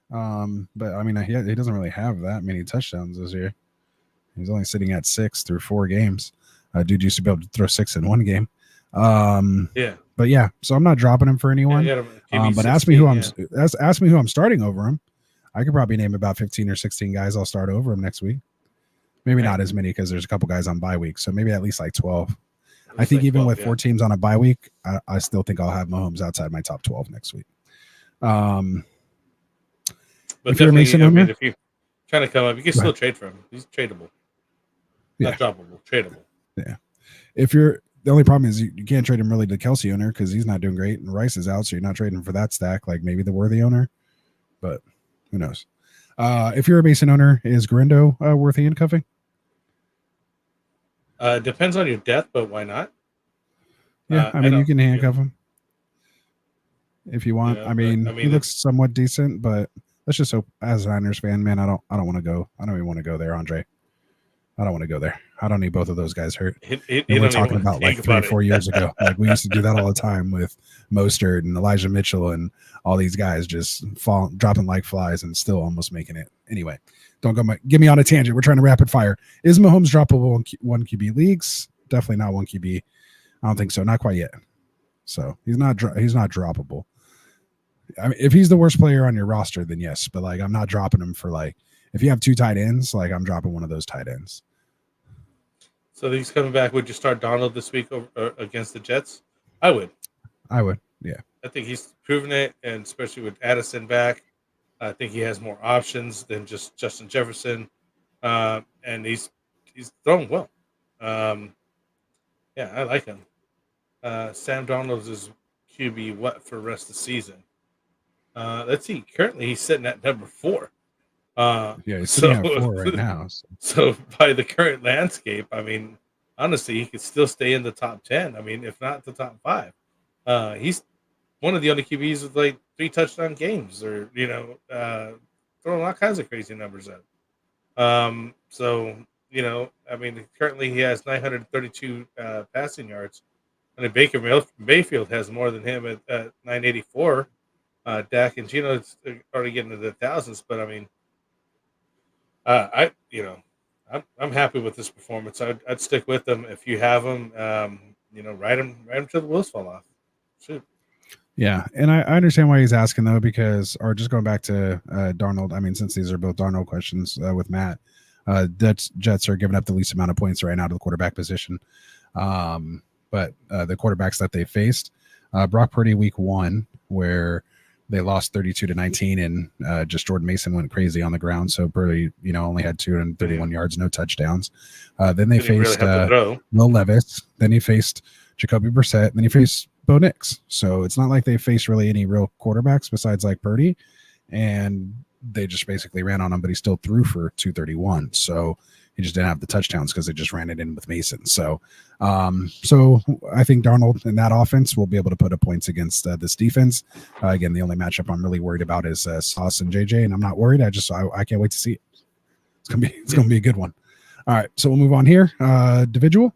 But I mean, he doesn't really have that many touchdowns this year. He's only sitting at 6 through 4 games. Dude used to be able to throw 6 in one game. But yeah, so I'm not dropping him for anyone. But ask me who I'm starting over him. I could probably name about 15 or 16 guys I'll start over him next week. Maybe not as many because there's a couple guys on bye week, so maybe at least 12. I think even 12, with 4 teams on a bye week, I still think I'll have Mahomes outside my top 12 next week. But if you're Mason owner, if you're trying to come up, you can still trade for him. He's tradable, not droppable, tradable. Yeah. The only problem is you can't trade him really to Kelsey owner because he's not doing great, and Rice is out, so you're not trading for that stack like maybe the worthy owner, but who knows? If you're a Mason owner, is Grindo worthy handcuffing? Depends on your depth, but why not? Yeah, I mean you can handcuff him if you want. I mean, he looks somewhat decent, but let's just hope. As a Niners fan, man, I don't want to go. I don't even want to go there, Andre. I don't want to go there. I don't need both of those guys hurt. We're talking about 3 or 4 years ago. Like we used to do that all the time with Mostert and Elijah Mitchell and all these guys just dropping like flies and still almost making it. Anyway, don't get me on a tangent. We're trying to rapid fire. Is Mahomes droppable in 1 QB leagues? Definitely not 1 QB. I don't think so. Not quite yet. So he's not droppable. I mean, if he's the worst player on your roster, then yes. But I'm not dropping him for if you have 2 tight ends, I'm dropping one of those tight ends. So he's coming back. Would you start Donald this week against the Jets? I would. Yeah. I think he's proven it, and especially with Addison back, I think he has more options than just Justin Jefferson, and he's throwing well. Yeah, I like him. Sam Darnold is QB what for the rest of the season? Let's see. Currently, he's sitting at number 4. Yeah, he's sitting So, at 4 right now. So. so by the current landscape, I mean, honestly, he could still stay in the top 10. I mean, if not the top 5. He's one of the only QBs with like 3 touchdown games, or throwing all kinds of crazy numbers out. So I mean, currently he has 932 passing yards, and then Baker Mayfield has more than him at 984. Dak and Gino is already getting to the thousands, but I mean, I'm happy with this performance. I'd stick with them if you have them. Ride them till the wheels fall off. Shoot. Yeah, and I understand why he's asking though, because or just going back to Darnold. I mean, since these are both Darnold questions with Matt, Jets are giving up the least amount of points right now to the quarterback position. But the quarterbacks that they faced, Brock Purdy week 1, where they lost 32-19, and just Jordan Mason went crazy on the ground. So Purdy, only had 231 yards, no touchdowns. Then they faced Will Levis. Then he faced Jacoby Brissett. Then he faced Bo Nix. So it's not like they faced really any real quarterbacks besides like Purdy, and they just basically ran on him, but he still threw for 231. So he just didn't have the touchdowns because they just ran it in with Mason. So I think Darnold in that offense will be able to put up points against this defense. Again, the only matchup I'm really worried about is Sauce and JJ, and I'm not worried. I can't wait to see it. It's gonna be a good one. All right, so we'll move on here. Individual.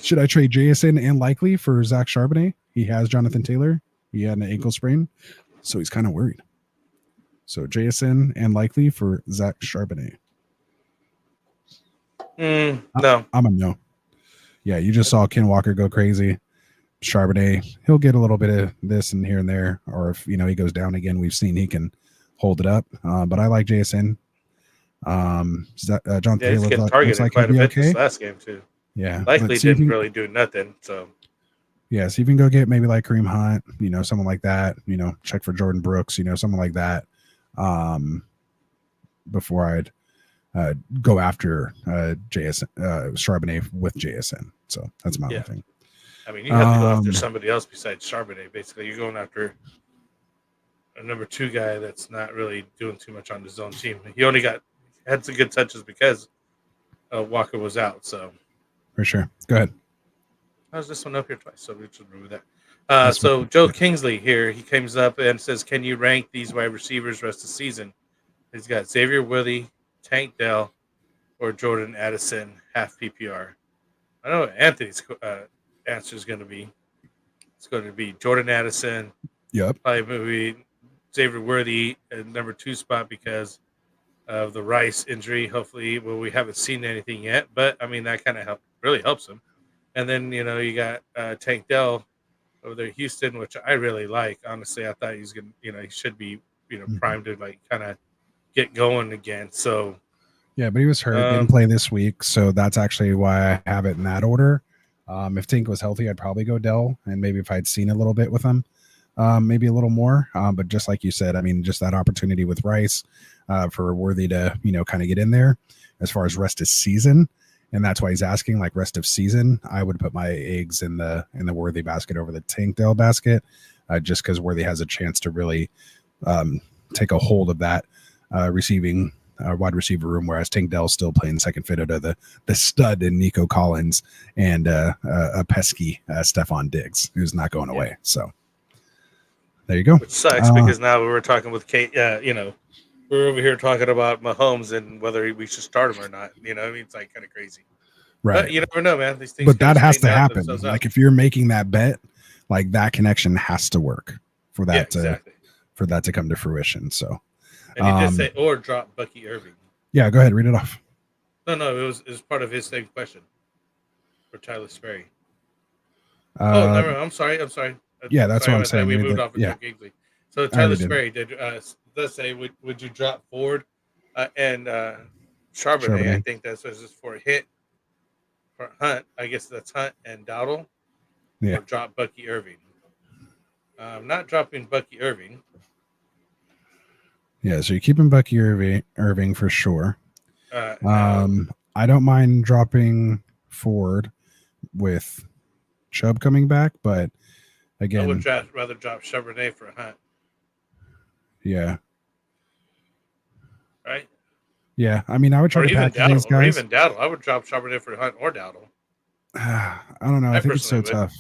Should I trade JSN and Likely for Zach Charbonnet? He has Jonathan Taylor. He had an ankle sprain, so he's kind of worried. So JSN and Likely for Zach Charbonnet. No. I'm a no. Yeah, you just saw Ken Walker go crazy. Charbonnet, he'll get a little bit of this and here and there, or if he goes down again, we've seen he can hold it up. But I like JSN. Jonathan Taylor he's getting targeted quite a bit this last game too. Yeah, Likely didn't really do nothing. So yeah, so you can go get maybe like Kareem Hunt, someone like that. Check for Jordan Brooks, someone like that. Before I'd go after JSN Charbonnet with JSN. So that's my only thing. I mean, you have to go after somebody else besides Charbonnet. Basically, you're going after a number 2 guy that's not really doing too much on his own team. He only had some good touches because Walker was out. So for sure, go ahead. How's this one up here twice? So we should remove that. So Joe Kingsley here, he comes up and says, "Can you rank these wide receivers rest of the season?" He's got Xavier Worthy, Tank Dell, or Jordan Addison, half PPR. I know what Anthony's answer is going to be. It's going to be Jordan Addison. Yep. Probably maybe Xavier Worthy at number 2 spot because of the Rice injury. Hopefully, we haven't seen anything yet, but I mean that kind of really helps him. And then you got Tank Dell over there, Houston, which I really like. Honestly, I thought he's gonna, he should be, primed to like kind of get going again. So yeah, but he was hurt, didn't play this week, so that's actually why I have it in that order. If Tank was healthy, I'd probably go Dell, and maybe if I'd seen a little bit with him, maybe a little more. But just like you said, I mean, just that opportunity with Rice for Worthy to kind of get in there as far as rest of season. And that's why he's asking, like, rest of season. I would put my eggs in the Worthy basket over the Tank Dell basket, just because Worthy has a chance to really take a hold of that receiving wide receiver room, whereas Tank Dell's still playing second fiddle to the stud in Nico Collins and a pesky Stephon Diggs, who's not going away. So there you go. Which sucks because now we were talking with Kate. We're over here talking about Mahomes and whether we should start him or not. I mean, it's like kind of crazy. Right. But you never know, man. These things. But that has to happen. Like if you're making that bet, like that connection has to work for that to come to fruition. So. And he did say, or drop Bucky Irving. Yeah, go ahead, read it off. No, it was part of his same question for Tyler Sperry. Never. I'm sorry. Yeah, that's what I'm saying. We moved off of Joe Kingsley. So Tyler Sperry does say, would you drop Ford and Charbonnet? I think that's just for a hit for Hunt. I guess that's Hunt and Dowdle. Yeah. Or drop Bucky Irving. I'm not dropping Bucky Irving. Yeah, so you're keeping Bucky Irving for sure. No. I don't mind dropping Ford with Chubb coming back, but again, I would rather drop Charbonnet for Hunt. Yeah. Right? Yeah, I mean, I would try to package these guys. Or even Dowdle. I would drop Charbonnet for Hunt or Dowdle. I don't know. I think it's so tough.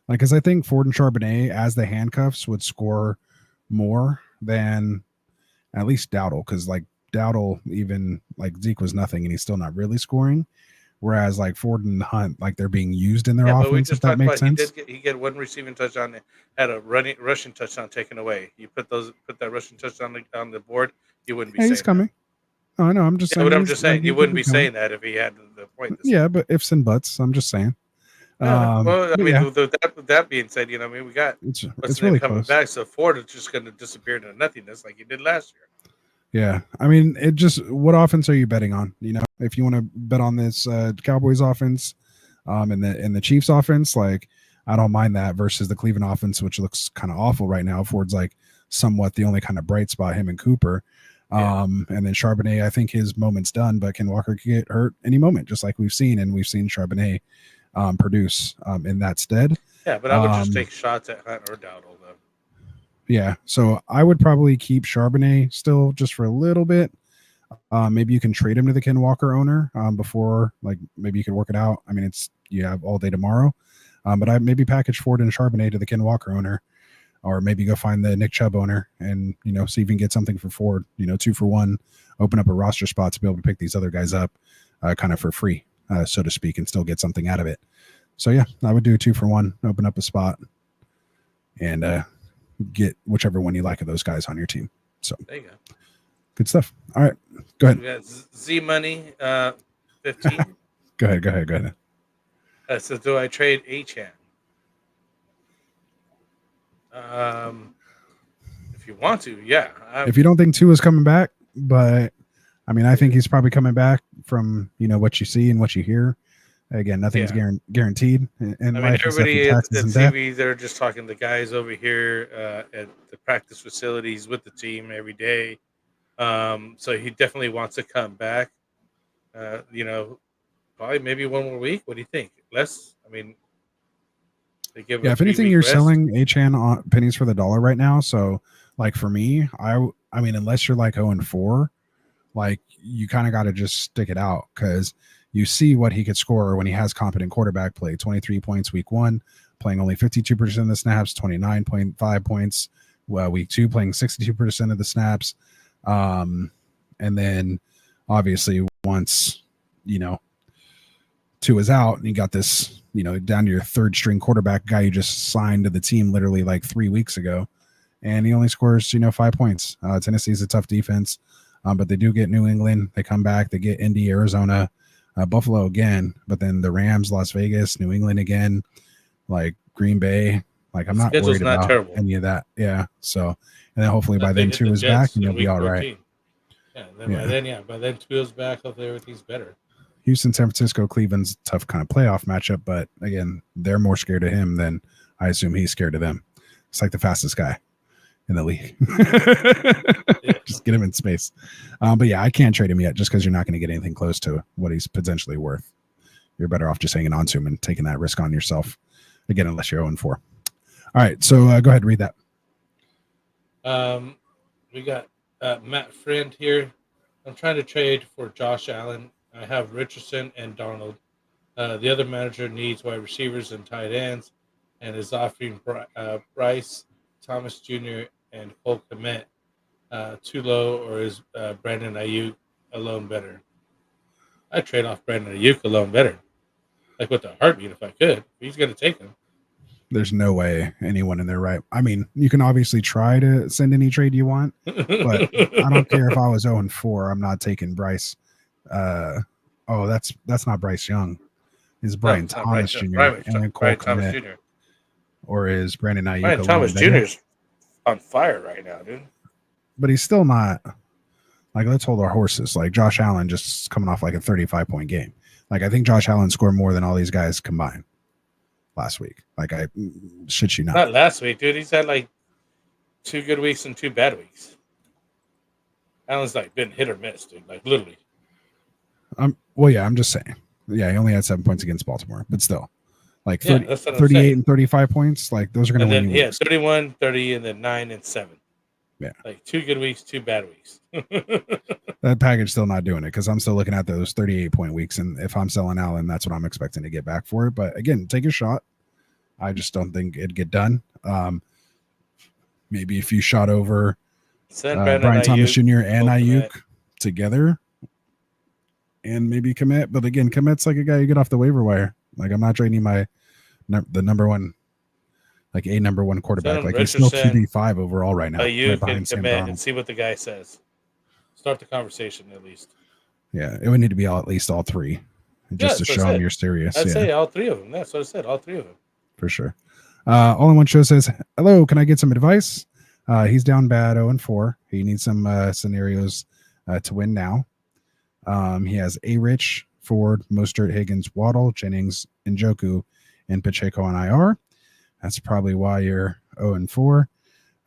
Like, because I think Ford and Charbonnet as the handcuffs would score more than at least Dowdle, because like Dowdle, even like Zeke was nothing and he's still not really scoring. Whereas like Ford and Hunt, like they're being used in their offense, if that makes sense. He get one receiving touchdown, had a rushing touchdown taken away. You put that rushing touchdown on the board, you wouldn't be saying he's coming. Oh, I know. I'm just saying. But I'm just saying you wouldn't be saying that if he had the point. Yeah, but ifs and buts. I'm just saying. Well, I mean, with that being said, you know, I mean, we got it's really coming close. back, so Ford is just going to disappear into nothingness like he did last year. Yeah, I mean, it just what offense are you betting on? You know, if you want to bet on this Cowboys offense, and the Chiefs offense, like I don't mind that versus the Cleveland offense, which looks kind of awful right now. Ford's like somewhat the only kind of bright spot, him and Cooper. And then Charbonnet, I think his moment's done, but Ken Walker could get hurt any moment, just like we've seen Charbonnet produce in that stead. Yeah, but I would just take shots at Hunt or Dowdle, though. Yeah, so I would probably keep Charbonnet still just for a little bit. Maybe you can trade him to the Ken Walker owner before, like maybe you could work it out. I mean, you have all day tomorrow, but I maybe package Ford and Charbonnet to the Ken Walker owner. Or maybe go find the Nick Chubb owner and, you know, see if you can get something for Ford, you know, 2 for 1, open up a roster spot to be able to pick these other guys up kind of for free, so to speak, and still get something out of it. So, yeah, I would do 2 for 1, open up a spot and get whichever one you like of those guys on your team. So there you go. Good stuff. All right, go ahead. We got Z Money 15. Go ahead. So do I trade H-Hand? If you want to, yeah. If you don't think Tua is coming back, but I mean, I think he's probably coming back from, you know, what you see and what you hear. Again, nothing's guaranteed. And I mean, everybody at TV, they're just talking the guys over here at the practice facilities with the team every day. So he definitely wants to come back. You know, probably maybe one more week. What do you think? Less? I mean, if anything, you're selling H-Hand on pennies for the dollar right now. So, like for me, I mean, unless you're like 0-4, like you kind of got to just stick it out because you see what he could score when he has competent quarterback play. 23 points week 1, playing only 52% of the snaps, 29.5 points. Week 2, playing 62% of the snaps. And then obviously once, you know, 2 is out and you got this, you know, down to your 3rd string quarterback guy you just signed to the team literally like 3 weeks ago. And he only scores, you know, 5 points. Tennessee's a tough defense, but they do get New England. They come back. They get Indy, Arizona, Buffalo again. But then the Rams, Las Vegas, New England again, like Green Bay. Like I'm not worried about any of that. Yeah. So, and then hopefully by then Tua is back and you'll be all right. Yeah. By then Tua's back. Hopefully everything's better. Houston, San Francisco, Cleveland's a tough kind of playoff matchup, but again, they're more scared of him than I assume he's scared of them. It's like the fastest guy in the league. Just get him in space. But yeah, I can't trade him yet just because you're not going to get anything close to what he's potentially worth. You're better off just hanging on to him and taking that risk on yourself. Again, unless you're 0-4. All right, so go ahead, read that. We got Matt Friend here. I'm trying to trade for Josh Allen. I have Richardson and Darnold. The other manager needs wide receivers and tight ends and is offering Bryce, Thomas Jr., and Cole Kmet too low, or is Brandon Ayuk alone better? I'd trade off Brandon Ayuk alone better. Like with the heartbeat if I could. He's going to take him. There's no way anyone in their right. I mean, you can obviously try to send any trade you want, but I don't care if I was 0-4. I'm not taking Bryce. That's not Bryce Young. It's Brian Thomas Jr. and Cole Kmet. Or is Brandon Ayuk? Brian Thomas Jr. is on fire right now, dude. But he's still not. Like, let's hold our horses. Like Josh Allen just coming off like a 35-point game. Like I think Josh Allen scored more than all these guys combined. last week. Like I shit you not. Not last week, dude. He's had like 2 good weeks and 2 bad weeks. Allen's like been hit or miss, dude. Like literally. Well, yeah, I'm just saying. Yeah, he only had 7 points against Baltimore, but still, like 38 and 35 points. Like those are going to win you. Yeah, 31, 30, and then 9 and 7. Yeah, like 2 good weeks, 2 bad weeks. That package still not doing it because I'm still looking at those 38-point weeks, and if I'm selling Allen, that's what I'm expecting to get back for it. But again, take a shot. I just don't think it'd get done. Maybe if you shot over Brian Thomas Jr. and Ayuk together, and maybe commit. But again, commit's like a guy you get off the waiver wire. Like I'm not trading the number one. Like a number one quarterback. Like he's still QB5 overall right now. You right can commit and see what the guy says. Start the conversation at least. Yeah, it would need to be at least all 3, just to show him you're serious. I'd say all 3 of them. That's what I said. All 3 of them for sure. All in one show says, "Hello, can I get some advice?" He's down bad 0-4. He needs some scenarios to win now. He has Rich, Ford, Mostert, Higgins, Waddle, Jennings, Njoku, and Pacheco on IR. That's probably why you're 0-4.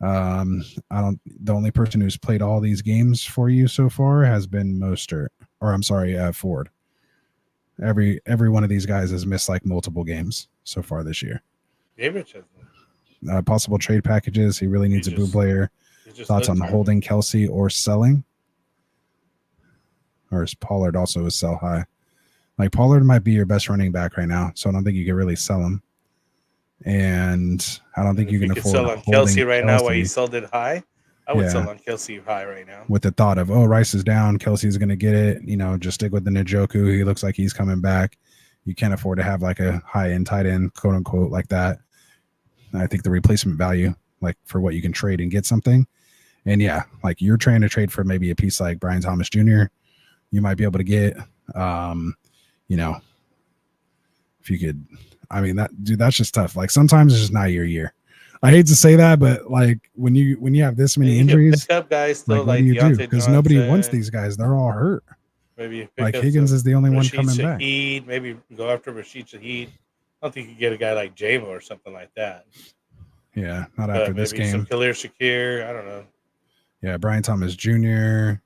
The only person who's played all these games for you so far has been Mostert, or I'm sorry, Ford. Every one of these guys has missed like multiple games so far this year. Rich has possible trade packages. He really needs a boot player. Thoughts on holding Kelsey or selling? Or is Pollard also a sell high? Like Pollard might be your best running back right now, so I don't think you can really sell him. And I don't think you can afford sell on Kelsey right now while you sold it high. I would sell on Kelsey high right now. With the thought of, Rice is down, Kelsey's going to get it. Just stick with the Njoku. He looks like he's coming back. You can't afford to have like a high-end tight end, quote unquote, like that. I think the replacement value, like for what you can trade and get something. And yeah, like you're trying to trade for maybe a piece like Brian Thomas Jr. You might be able to get, if you could. I mean, that's just tough. Like sometimes it's just not your year. I hate to say that, but like when you have this many injuries, pick up guys still like what do you do? Because nobody wants these guys. They're all hurt. Maybe like Higgins is the only one coming back. Maybe go after Rashid Shaheed. I don't think you get a guy like Jamo or something like that. Yeah, not after this game. Some Khalil Shakir. I don't know. Yeah, Brian Thomas Jr.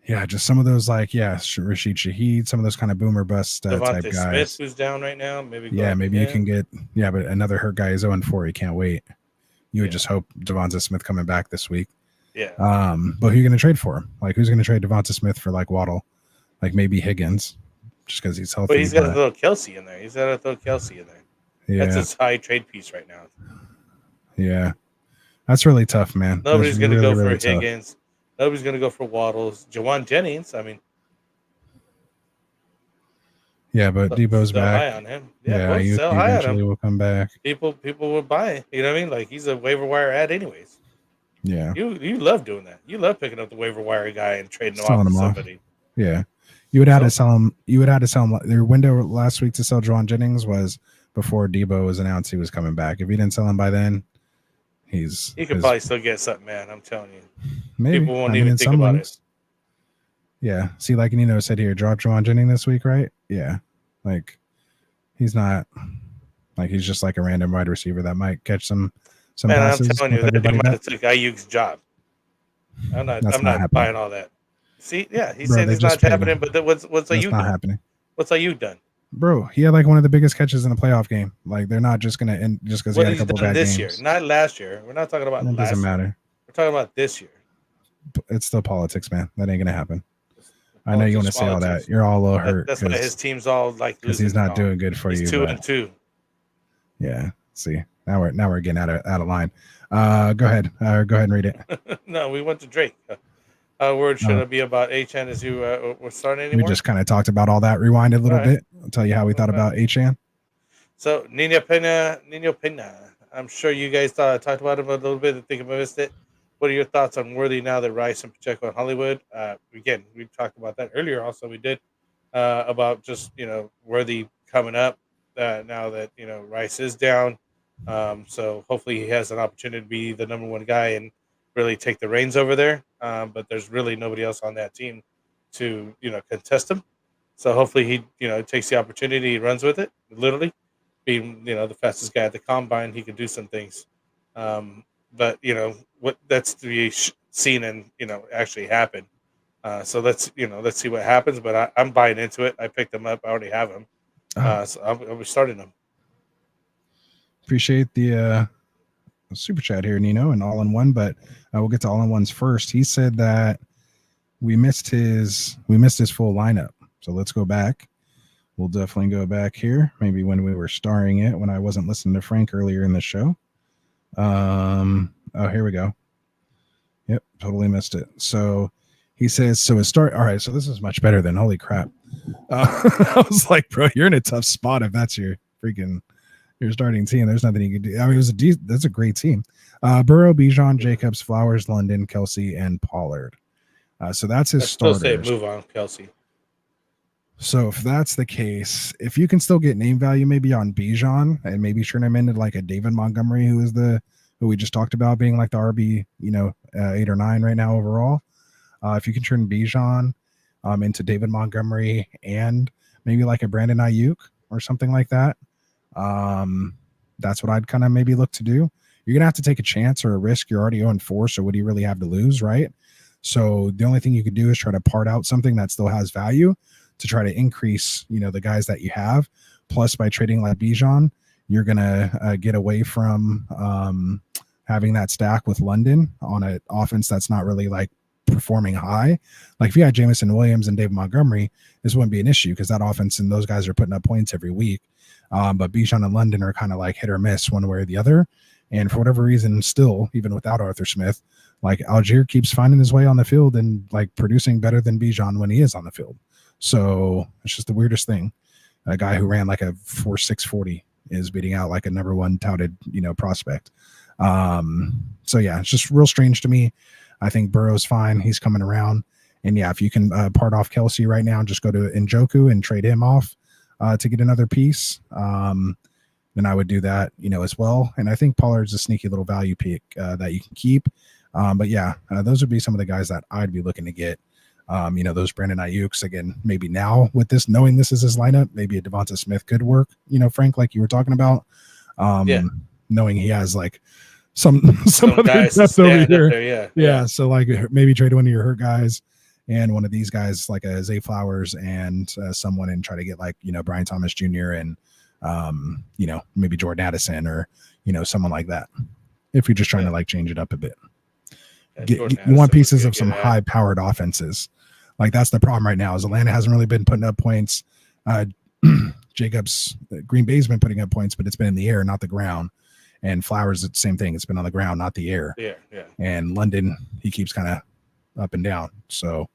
Yeah, just some of those Rashid Shaheed, some of those kind of boomer bust type guys. Smith, who's down right now, maybe you can get but another hurt guy is 0-4. He can't wait. You would just hope Devonta Smith coming back this week. Yeah. But who are you going to trade for him? Like who's going to trade Devonta Smith for like Waddle? Like maybe Higgins, just because he's healthy. But he's got to throw Kelsey in there. Yeah. That's his high trade piece right now. Yeah. That's really tough, man. Nobody's going to go for Higgins. Nobody's going to go for Waddles. Jawan Jennings, I mean. Yeah, but Debo's back. High on him. Yeah, you sell high on him. Will come back. People will buy. You know what I mean? Like he's a waiver wire ad, anyways. Yeah. You love doing that. You love picking up the waiver wire guy and trading him off to somebody. Yeah. You would have to sell him. Their window last week to sell Jawan Jennings was before Debo was announced he was coming back. If you didn't sell him by then, he could probably still get something, man. I'm telling you. Maybe. People won't even think about it. Yeah. See, like Nino said here, drop Jawan Jennings this week, right? Yeah. Like he's not like he's just like a random wide receiver that might catch some passes. I'm telling you, that might have took Ayuk's job. I'm not buying all that. See, yeah, he's saying it's not happening, but what's Ayuk not happening? What's Ayuk done? Bro, he had like one of the biggest catches in the playoff game. Like they're not just gonna end just because he had a couple bad this games. Year, not last year. We're not talking about it doesn't matter. We're talking about this year. It's still politics, man. That ain't gonna happen. I know you want to say all that. You're all a little hurt. That's why his team's all like because he's not doing good for you. He's 2-2. Yeah. See, now we're getting out of line. Go ahead. Go ahead and read it. No, we went to Drake. Word shouldn't be about HN as you were starting anymore. We just kind of talked about all that. Rewind a little bit. I'll tell you how we thought about HN. So Nino Pena. I'm sure you guys talked about him a little bit. I think I missed it. What are your thoughts on Worthy now that Rice and Pacheco and Hollywood? Again, we talked about that earlier. Also, we did about just Worthy coming up now that Rice is down. So hopefully he has an opportunity to be the number one guy and really take the reins over there. But there's really nobody else on that team to contest him. So hopefully he takes the opportunity, he runs with it. Literally, being the fastest guy at the combine, he could do some things. But what that's to be seen and actually happen. So let's see what happens. But I'm buying into it. I picked him up. I already have him. So I'll be starting him. Appreciate the super chat here, Nino, and all in one. But we'll get to all in ones first. He said that we missed his full lineup. So let's go back. We'll definitely go back here. Maybe when we were starring it, when I wasn't listening to Frank earlier in the show. Oh, here we go. Yep, totally missed it. So he says, so it start. All right, so this is much better than holy crap. I was like, bro, you're in a tough spot if that's your starting team. There's nothing you can do. I mean, that's a great team. Burrow, Bijan, Jacobs, Flowers, London, Kelsey, and Pollard. So that's his starters. Still say move on, Kelsey. So if that's the case, if you can still get name value maybe on Bijan and maybe turn him into like a David Montgomery, who we just talked about being like the RB, 8 or 9 right now overall. If you can turn Bijan into David Montgomery and maybe like a Brandon Ayuk or something like that, that's what I'd kind of maybe look to do. You're gonna have to take a chance or a risk. You're already 0-4, so what do you really have to lose, right? So the only thing you could do is try to part out something that still has value to try to increase, the guys that you have. Plus, by trading like Bijan, you're gonna get away from having that stack with London on an offense that's not really like performing high. Like if you had Jameson Williams and David Montgomery, this wouldn't be an issue because that offense and those guys are putting up points every week. But Bijan and London are kind of like hit or miss one way or the other. And for whatever reason, still, even without Arthur Smith, like Algier keeps finding his way on the field and like producing better than Bijan when he is on the field. So it's just the weirdest thing. A guy who ran like a 4.6 40 is beating out like a number one touted, prospect. So yeah, it's just real strange to me. I think Burrow's fine. He's coming around. And yeah, if you can part off Kelsey right now, just go to Njoku and trade him off to get another piece. Then I would do that, as well. And I think Pollard's a sneaky little value pick that you can keep. But yeah, those would be some of the guys that I'd be looking to get. Those Brandon Ayuks, again, maybe now with this, knowing this is his lineup, maybe a Devonta Smith could work, Frank, like you were talking about. Knowing he has like some other guys depth over here. There, yeah. So like maybe trade one of your hurt guys and one of these guys like a Zay Flowers and someone and try to get like, Brian Thomas Jr. and, maybe Jordan Addison or, someone like that. If you're just trying to like change it up a bit. You want pieces of some high-powered offenses. Like that's the problem right now is Atlanta hasn't really been putting up points. Jacobs, Green Bay's been putting up points, but it's been in the air, not the ground. And Flowers, it's the same thing. It's been on the ground, not the air. Yeah. And London, he keeps kind of up and down. So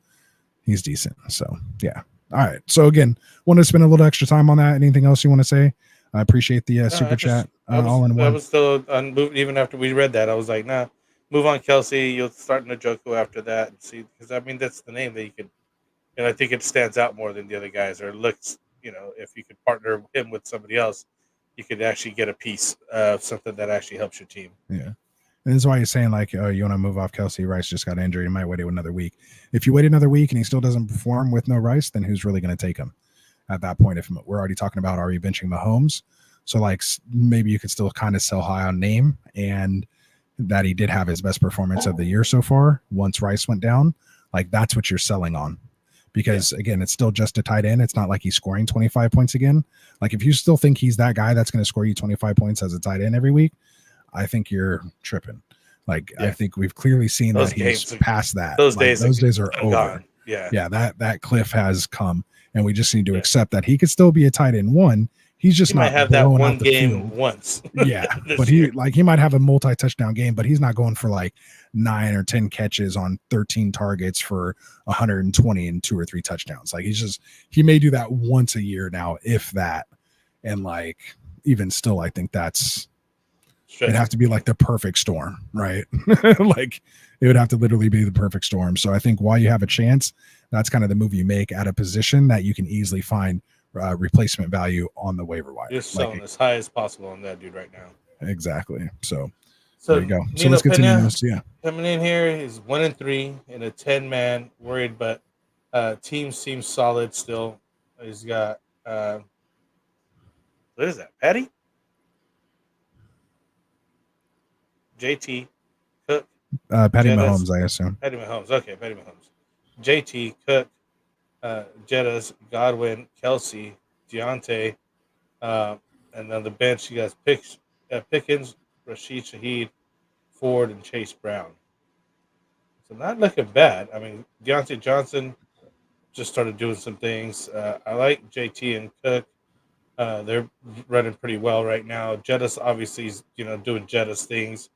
he's decent. So yeah. All right. So again, want to spend a little extra time on that. Anything else you want to say? I appreciate the super chat. All in one. I was still unmoved even after we read that. I was like, nah, move on, Kelsey. You'll start Njoku after that and see, because I mean that's the name that you could, and I think it stands out more than the other guys. Or looks, if you could partner him with somebody else, you could actually get a piece of something that actually helps your team. Yeah. And this is why you're saying like, oh, you want to move off Kelsey. Rice just got injured. You might wait another week. If you wait another week and he still doesn't perform with no Rice, then who's really going to take him at that point? If we're already talking about, are you benching Mahomes? So like maybe you could still kind of sell high on name and that he did have his best performance of the year so far. Once Rice went down, like that's what you're selling on. Because again, it's still just a tight end. It's not like he's scoring 25 points again. Like if you still think he's that guy that's going to score you 25 points as a tight end every week, I think you're tripping. Like I think we've clearly seen those that he's past that. Those days are over. Gone. Yeah. That cliff has come, and we just need to accept that he could still be a tight end one. He's just he not might have that one game once. Yeah, but he might have a multi-touchdown game, but he's not going for like 9 or 10 catches on 13 targets for 120 and 2 or 3 touchdowns. Like he may do that once a year now, if that. And like even still, I think it'd have to be like the perfect storm, right? Like it would have to literally be the perfect storm. So I think while you have a chance, that's kind of the move you make at a position that you can easily find replacement value on the waiver wire. You're selling as high as possible on that dude right now. Exactly. So there you go. So Nino let's get Pena, to Nino's. Yeah. Coming in here, he's 1-3 in a 10-man. Worried, but team seems solid still. He's got what is that? Patty, JT, Cook, Patty Jettas, Mahomes, I assume. Patty Mahomes. Okay, Patty Mahomes. JT, Cook, Jettas, Godwin, Kelsey, Deontay, and on the bench you got Pickens, Rashid Shaheed, Ford, and Chase Brown. So not looking bad. I mean, Deontay Johnson just started doing some things. I like JT and Cook. They're running pretty well right now. Jettas obviously is doing Jettas things.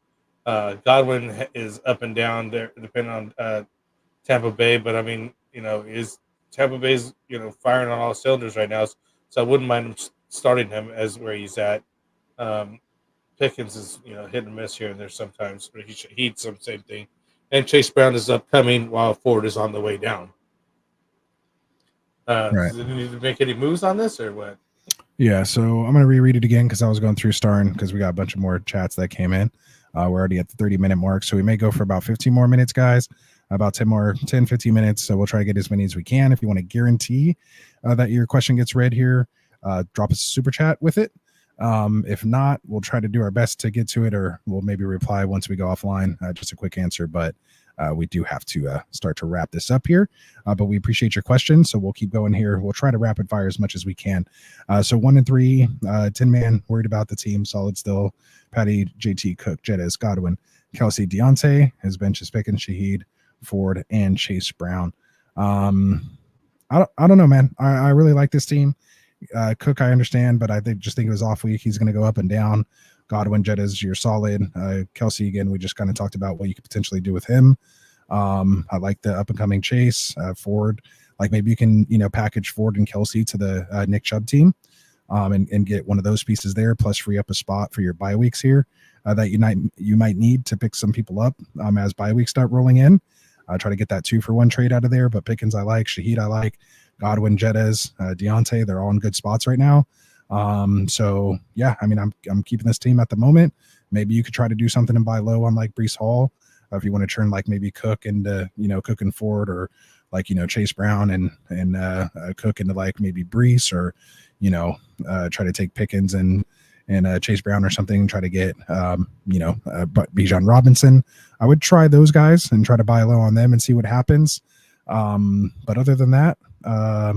Godwin is up and down there depending on Tampa Bay, but I mean, is Tampa Bay's firing on all cylinders right now, so I wouldn't mind him starting him as where he's at. Pickens is hit and miss here and there sometimes, but he's some same thing. And Chase Brown is upcoming while Ford is on the way down. Right. Does it need to make any moves on this or what? Yeah, so I'm going to reread it again because I was going through starring because we got a bunch of more chats that came in. We're already at the 30-minute mark, so we may go for about 15 more minutes, guys. About 10, 15 minutes. So we'll try to get as many as we can. If you want to guarantee that your question gets read here, drop us a super chat with it. If not, we'll try to do our best to get to it, or we'll maybe reply once we go offline. Just a quick answer, but we do have to start to wrap this up here. But we appreciate your questions, so we'll keep going here. We'll try to rapid fire as much as we can. So 1 and 3, 10-man, worried about the team, solid still. Patty, JT, Cook, Jettas, Godwin, Kelsey, Deontay. His bench is Pickens, Shaheed, Ford, and Chase Brown. I don't know, man. I really like this team. Cook, I understand, but I just think it was off week. He's going to go up and down. Godwin, Jettas, you're solid. Kelsey, again, we just kind of talked about what you could potentially do with him. I like the up and coming Chase. Ford, like maybe you can package Ford and Kelsey to the Nick Chubb team, and get one of those pieces there, plus free up a spot for your bye weeks here that you might need to pick some people up as bye weeks start rolling in. Try to get that 2-for-1 trade out of there. But Pickens, I like. Shaheed, I like. Godwin, Jettas, Deontay, they're all in good spots right now. So yeah, I mean, I'm keeping this team at the moment. Maybe you could try to do something and buy low on like Breece Hall, if you want to turn like maybe Cook into Cook and Ford, or like Chase Brown and Cook into like maybe Breece, or try to take Pickens and Chase Brown or something, try to get Bijan Robinson. I would try those guys and try to buy low on them and see what happens. But other than that, I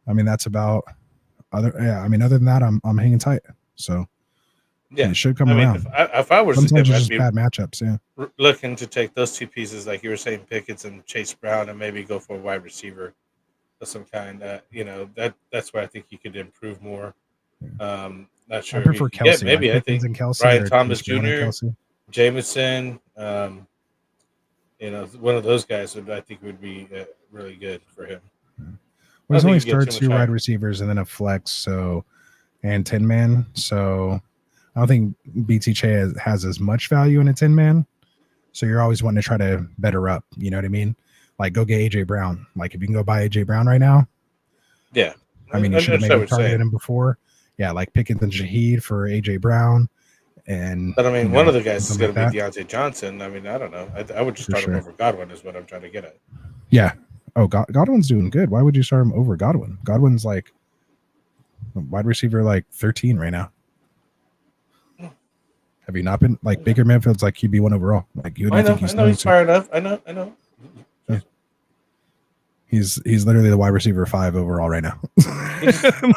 mean, that's about other than that, I'm hanging tight. So yeah, it should come around. If I were sometimes to it's just bad matchups. Yeah, looking to take those two pieces, like you were saying, Pickens and Chase Brown, and maybe go for a wide receiver of some kind. That's where I think you could improve more. Not sure. I prefer Kelsey. Maybe like I think and Kelsey, Brian or Thomas Chase Brown and Jr., Kelsey. Jameson. One of those guys I think would be really good for him. Well, he's only started 2 wide receivers and then a flex, and 10-man. So I don't think BTJ has as much value in a 10-man. So you're always wanting to try to better up. You know what I mean? Like, go get AJ Brown. Like, if you can go buy AJ Brown right now. Yeah. I mean, you should have maybe targeted him before. Yeah, like Pickens and Shaheed for AJ Brown. But I mean, one of the guys is going to be Deontay Johnson. I mean, I don't know. I would just start him over Godwin is what I'm trying to get at. Yeah. Oh, Godwin's doing good. Why would you start him over Godwin? Godwin's like wide receiver like 13 right now. Have you not been like Baker Mayfield's like QB1 overall? Like you I know he's firing up. I know. Yeah. He's literally the wide receiver 5 overall right now.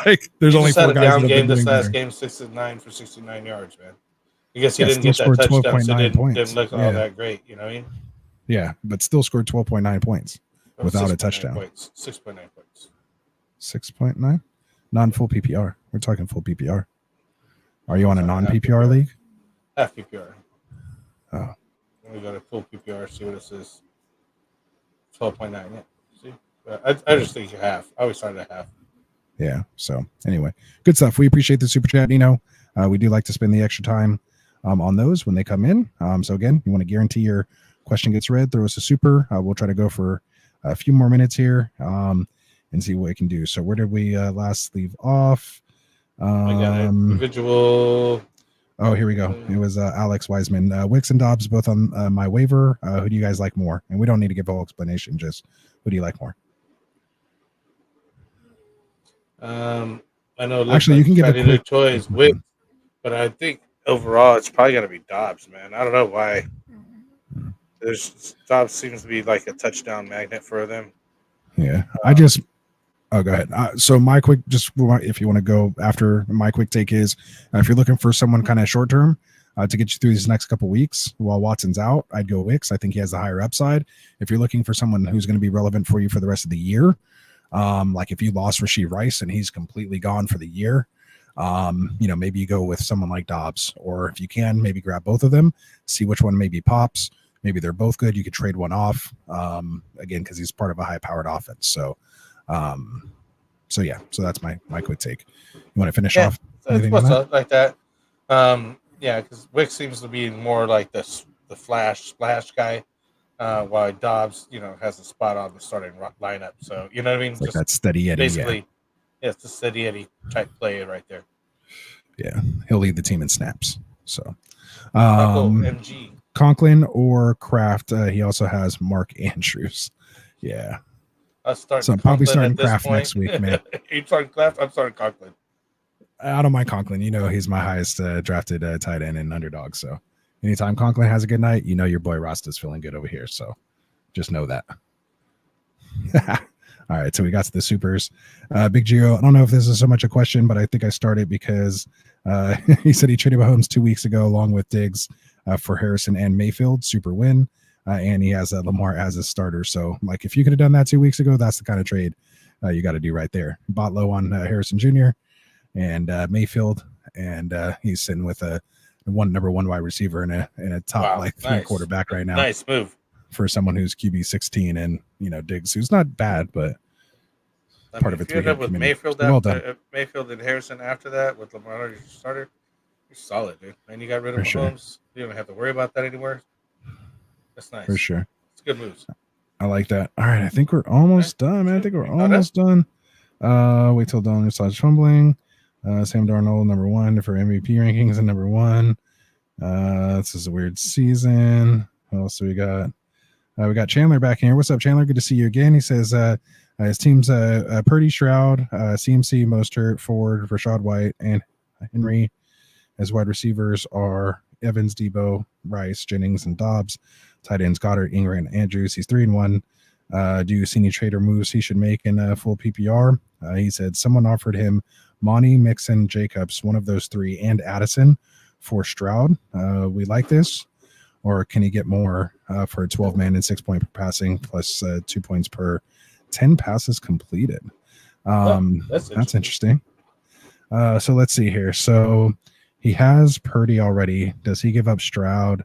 Like there's only 4 guys. Down game this last game, 6-9 for 69 yards, man. I guess he didn't get that touchdown, so didn't look all that great. You know what I mean? Yeah, but still scored 12.9 points without a touchdown. 6.9 points. 6.9? Non-full PPR. We're talking full PPR. Are you on a non-PPR league? Half PPR. Oh. We got a full PPR. See what it says. 12.9. Yeah. See, I just think half. I always started at half. Yeah. So anyway, good stuff. We appreciate the super chat. We do like to spend the extra time on those when they come in. So again, you want to guarantee your question gets read, throw us a super. We'll try to go for a few more minutes here and see what we can do. So where did we last leave off? I got it. Individual. Oh, here we go. It was Alex Wiseman. Wicks and Dobbs both on my waiver. Who do you guys like more? And we don't need to give a whole explanation. Just who do you like more? I know. Actually, you can get the quick choice with, but I think overall it's probably gonna be Dobbs, man. I don't know why. Dobbs seems to be like a touchdown magnet for them. Yeah, oh, go ahead. So my quick, just if you want to go after my quick take is, if you're looking for someone kind of short term to get you through these next couple weeks while Watson's out, I'd go Wicks. I think he has the higher upside. If you're looking for someone who's going to be relevant for you for the rest of the year, like if you lost Rashee Rice and he's completely gone for the year, maybe you go with someone like Dobbs, or if you can, maybe grab both of them, see which one maybe pops. Maybe they're both good. You could trade one off, again, because he's part of a high-powered offense. So that's my quick take. You want to finish off? What's up like that? Because Wick seems to be more like the splash guy, while Dobbs, has a spot on the starting lineup. So you know what I mean? It's like that steady Eddie. Basically, it's a steady Eddie type play right there. Yeah, he'll lead the team in snaps. So, MG. Conklin or Kraft. He also has Mark Andrews. Yeah. So I'm probably starting Kraft next week, man. You starting Kraft? I'm starting Conklin. I don't mind Conklin. He's my highest drafted tight end in underdog. So anytime Conklin has a good night, your boy Rasta's feeling good over here. So just know that. All right. So we got to the supers. Big Gio. I don't know if this is so much a question, but I think I started because he said he traded Mahomes 2 weeks ago along with Diggs for Harrison and Mayfield. Super win. And he has Lamar as a starter. So, like, if you could have done that 2 weeks ago, that's the kind of trade you got to do right there. Bought low on Harrison Jr. and Mayfield, and he's sitting with a number one wide receiver and a top three quarterback right now. Nice move for someone w's QB 16 and Diggs, who's not bad, but part of a three. With Mayfield Mayfield and Harrison after that with Lamar as your starter, you're solid, dude. And you got rid of Mahomes. You don't have to worry about that anymore. That's nice. For sure. It's good moves. I like that. All right. I think we're almost done, man. I think we're almost done. Wait till Don starts fumbling. Sam Darnold, number one for MVP rankings and number one. This is a weird season. What else do we got? We got Chandler back here. What's up, Chandler? Good to see you again. He says his team's Purdy, Stroud, CMC, Mostert, Ford, Rashad White, and Henry. His wide receivers are Evans, Debo, Rice, Jennings, and Dobbs. Tight ends Goddard, Ingram, and Andrews. He's 3-1. Do you see any trader moves he should make in full PPR? He said someone offered him Monty, Mixon, Jacobs, one of those three, and Addison for Stroud. We like this. Or can he get more for a 12-man and 6 point per passing plus 2 points per 10 passes completed? That's interesting. So let's see here. So he has Purdy already. Does he give up Stroud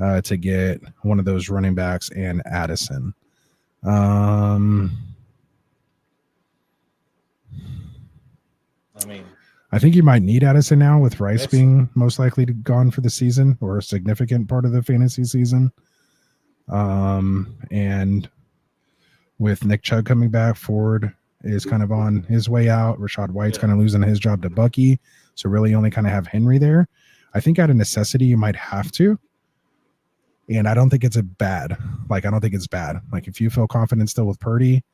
to get one of those running backs and Addison? I think you might need Addison now with Rice being most likely gone for the season or a significant part of the fantasy season. And with Nick Chubb coming back, Ford is kind of on his way out. Rashad White's kind of losing his job to Bucky. So really only kind of have Henry there. I think out of necessity, you might have to. And I don't think it's bad. Like, I don't think it's bad. Like, if you feel confident still with Purdy,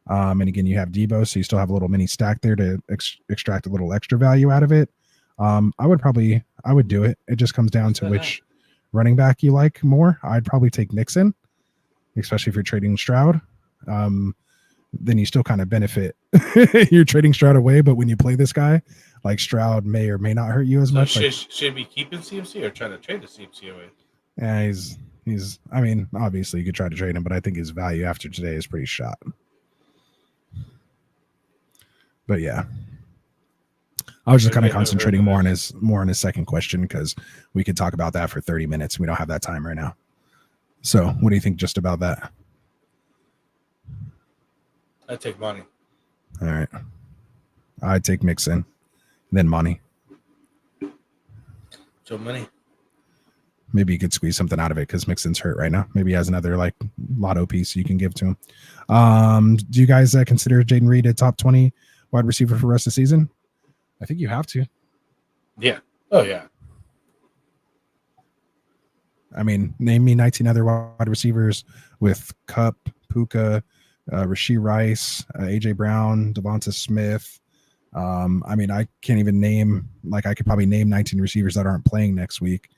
and again, you have Debo, so you still have a little mini stack there to extract a little extra value out of it. I would do it. It just comes down to which running back you like more. I'd probably take Mixon, especially if you're trading Stroud. Then you still kind of benefit. You're trading Stroud away, but when you play this guy, like Stroud may or may not hurt you as much. Should we keep in CMC or try to trade the CMC away? Yeah, he's. I mean, obviously you could try to trade him, but I think his value after today is pretty shot. But yeah, I was just kind of concentrating more on his second question because we could talk about that for 30 minutes. We don't have that time right now. So, what do you think just about that? I'd take Monty. All right, I'd take Mixon, then Monty. So Money. Maybe you could squeeze something out of it because Mixon's hurt right now. Maybe he has another like lotto piece you can give to him. Do you guys consider Jaden Reed a top 20 wide receiver for the rest of the season? I think you have to. Yeah. Oh, yeah. I mean, name me 19 other wide receivers with Kupp, Puka, Rashee Rice, A.J. Brown, Devonta Smith, I mean, I can't even name, like, I could probably name 19 receivers that aren't playing next week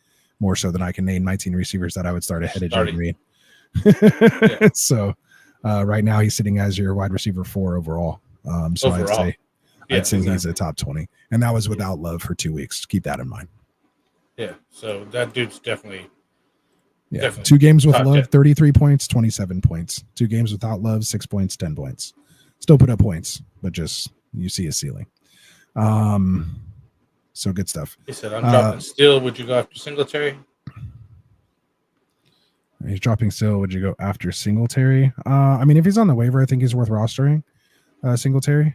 more so than I can name 19 receivers that I would start ahead of Jay Green. So right now he's sitting as your wide receiver 4 overall. So overall. I'd say he's a top 20, and that was without Love for 2 weeks. Keep that in mind. Yeah. So that dude's definitely. 2 games with Love, 33 points, 27 points. 2 games without Love, 6 points, 10 points. Still put up points, but just you see a ceiling. So good stuff. He said, I'm dropping Steele. Would you go after Singletary? He's dropping Steele. Would you go after Singletary? I mean, if he's on the waiver, I think he's worth rostering Singletary.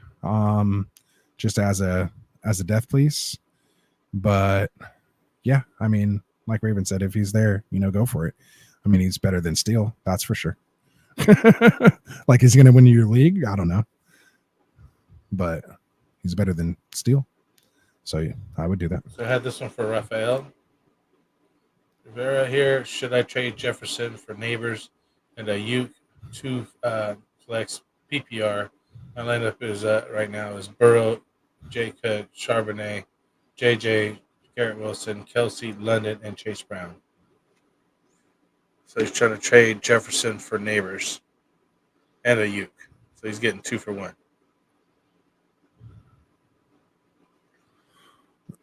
Just as a death piece. But yeah, I mean, like Raven said, if he's there, go for it. I mean, he's better than Steele, that's for sure. Like, is he going to win your league? I don't know. But he's better than Steele. So yeah, I would do that. So I had this one for Raphael. Rivera here. Should I trade Jefferson for Neighbors and a Uke 2 flex PPR? My lineup is right now is Burrow, J. Cook, Charbonnet, JJ, Garrett Wilson, Kelsey, London, and Chase Brown. So he's trying to trade Jefferson for Neighbors and a Uke. So he's getting 2 for 1.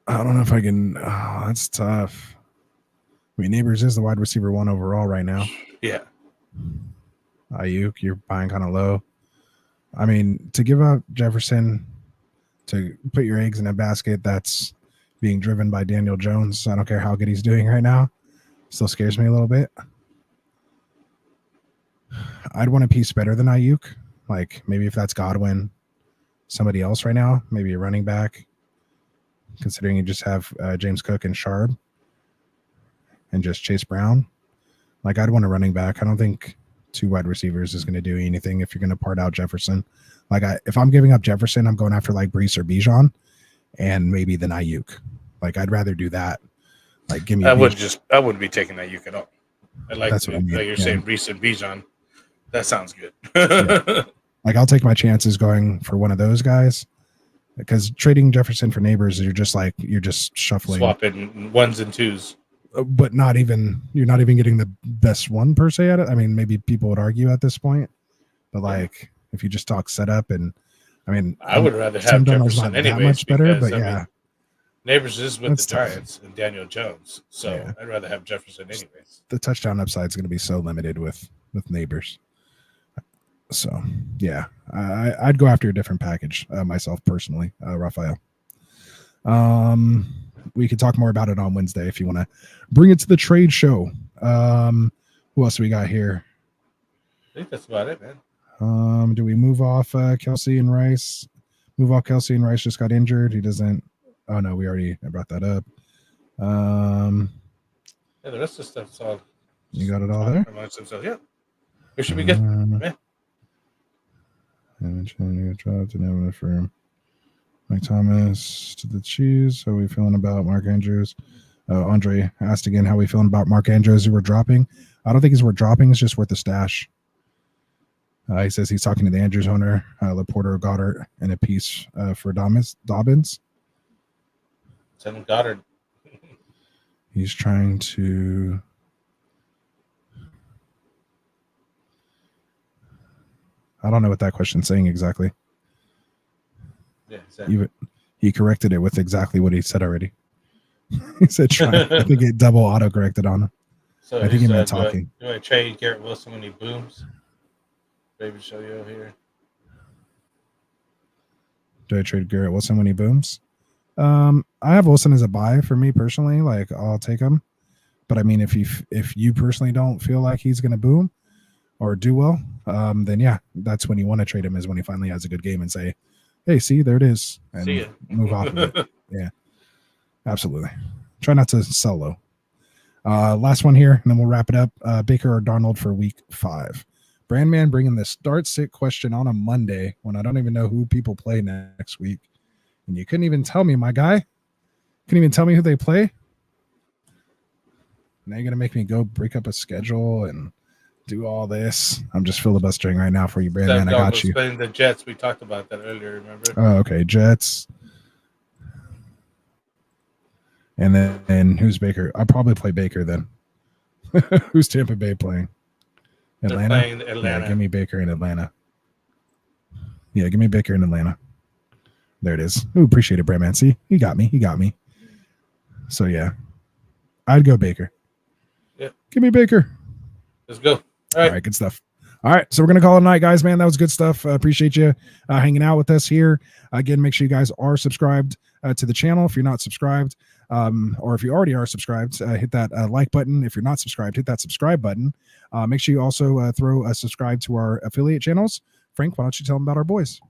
I don't know if I can. Oh, that's tough. I mean, Neighbors is the wide receiver 1 overall right now. Yeah. Ayuk, you're buying kind of low. I mean, to give up Jefferson, to put your eggs in a basket that's being driven by Daniel Jones, I don't care how good he's doing right now, still scares me a little bit. I'd want a piece better than Ayuk. Like, maybe if that's Godwin, somebody else right now, maybe a running back, considering you just have James Cook and Sharp and just Chase Brown. Like, I'd want a running back. I don't think 2 wide receivers is going to do anything if you're going to part out Jefferson. Like, if I'm giving up Jefferson, I'm going after like Brees or Bijan and maybe than Ayuk. Like, I'd rather do that. Like, give me. I wouldn't be taking Ayuk at all. I like That's what I mean. Like you're saying, Brees and Bijan. That sounds good. Yeah. Like, I'll take my chances going for one of those guys, because trading Jefferson for Neighbors, you're just shuffling, swapping 1s and 2s. But you're not even getting the best one per se at it. I mean, maybe people would argue at this point, but like, if you just talk setup, and I mean, I would rather have Jefferson anyways. That much better, but I mean, Neighbors is with the Giants and Daniel Jones, so I'd rather have Jefferson anyways. The touchdown upside is going to be so limited with Neighbors. So yeah, I'd go after a different package myself personally, Raphael. We could talk more about it on Wednesday if you want to bring it to the trade show. Who else we got here? I think that's about it, man. Do we move off Kelsey and Rice? Move off Kelsey and Rice just got injured. He doesn't. Oh no, I brought that up. Yeah, the rest of the stuff's all. You got it all there. Yeah, we should be good. Yeah. And new job to never for Mike Thomas to the Chiefs. How are we feeling about Mark Andrews? Andre asked again how we feeling about Mark Andrews, who we're dropping. I don't think he's worth dropping. It's just worth the stash. He says he's talking to the Andrews owner, Laporta or Goddard, and a piece for Dobbins. Send him Goddard. He's trying to. I don't know what that question's saying exactly. Yeah, exactly. He corrected it with exactly what he said already. He said try. I think it double auto corrected on him. So I think he meant talking. Do I trade Garrett Wilson when he booms? Baby show you here. Do I trade Garrett Wilson when he booms? I have Wilson as a buy for me personally. Like, I'll take him. But I mean, if you personally don't feel like he's going to boom or do well, then yeah, that's when you want to trade him, is when he finally has a good game and say, hey, see, there it is. And move off of it. Yeah, absolutely. Try not to sell low. Last one here, and then we'll wrap it up. Baker or Darnold for week 5. Brandman bringing the start-sit question on a Monday when I don't even know who people play next week. And you couldn't even tell me, my guy. Couldn't even tell me who they play. Now you're going to make me go break up a schedule and do all this. I'm just filibustering right now for you, Sam Brandon. I Darnold got you. playing the Jets. We talked about that earlier. Remember? Oh, okay, Jets. And then who's Baker? I'll probably play Baker then. Who's Tampa Bay playing? Atlanta. They're playing Atlanta. Yeah, give me Baker in Atlanta. Yeah, give me Baker in Atlanta. There it is. Ooh, appreciate it, Brandman. See, you got me. You got me. So yeah, I'd go Baker. Yeah. Give me Baker. Let's go. All right, good stuff. All right, so we're gonna call it a night, guys. Man, that was good stuff. Appreciate you hanging out with us here. Again, make sure you guys are subscribed to the channel. If you're not subscribed, or if you already are subscribed, hit that like button. If you're not subscribed, hit that subscribe button. Make sure you also throw a subscribe to our affiliate channels. Frank, why don't you tell them about our boys?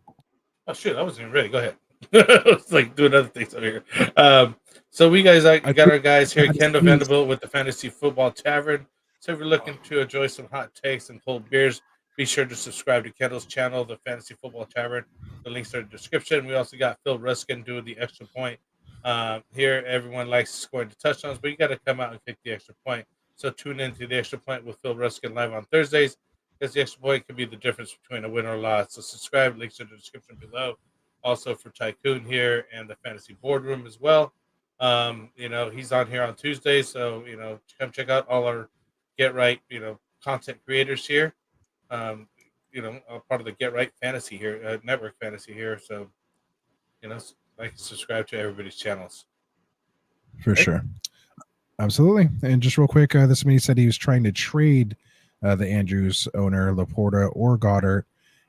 Oh shoot, I wasn't even ready. Go ahead. It's like doing other things over here. So we guys got our guys here, Kendall Vanderbilt with the Fantasy Football Tavern. So if you're looking to enjoy some hot takes and cold beers, be sure to subscribe to Kendall's channel, the Fantasy Football Tavern. The links are in the description. We also got Phil Ruskin doing the extra point. Here, everyone likes scoring the touchdowns, but you got to come out and kick the extra point. So tune into the extra point with Phil Ruskin live on Thursdays, because the extra point could be the difference between a win or a loss. So subscribe, links are in the description below. Also for Tycoon here and the Fantasy Boardroom as well. He's on here on Tuesdays, so come check out all our Get Right, content creators here. Part of the Get Right Fantasy here, Network Fantasy here. So, like, subscribe to everybody's channels. For sure. Absolutely. And just real quick, this man said he was trying to trade the Andrews owner, Laporta or Goddard,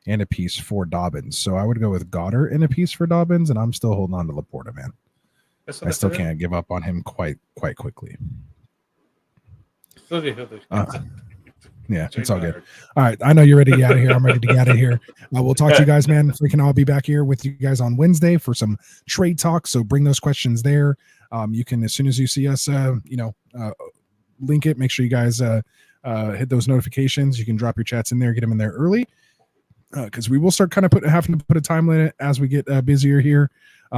and a piece for Dobbins. So I would go with Goddard and a piece for Dobbins, and I'm still holding on to Laporta, man. I still can't give up on him quite quickly. Yeah, it's all good. All right, I know you're ready to get out of here. I'm ready to get out of here. We'll talk to you guys, man. We can all be back here with you guys on Wednesday for some trade talk. So bring those questions there. You can, as soon as you see us, link it. Make sure you guys hit those notifications. You can drop your chats in there, get them in there early, because we will start kind of having to put a time limit as we get busier here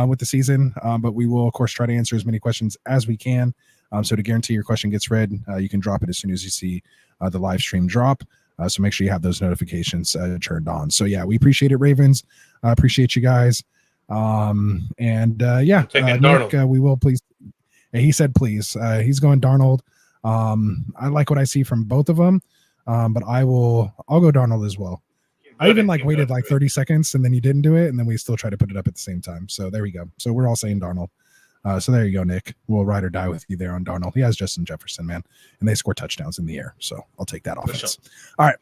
with the season. But we will, of course, try to answer as many questions as we can. So to guarantee your question gets read, you can drop it as soon as you see the live stream drop. So make sure you have those notifications turned on. So yeah, we appreciate it, Ravens. Appreciate you guys. Nick, we will please. He said please. He's going Darnold. I like what I see from both of them, but I'll go Darnold as well. I even waited 30 seconds and then you didn't do it, and then we still try to put it up at the same time. So there we go. So we're all saying Darnold. So there you go, Nick. We'll ride or die with you there on Darnold. He has Justin Jefferson, man, and they score touchdowns in the air. So I'll take that offense. All right.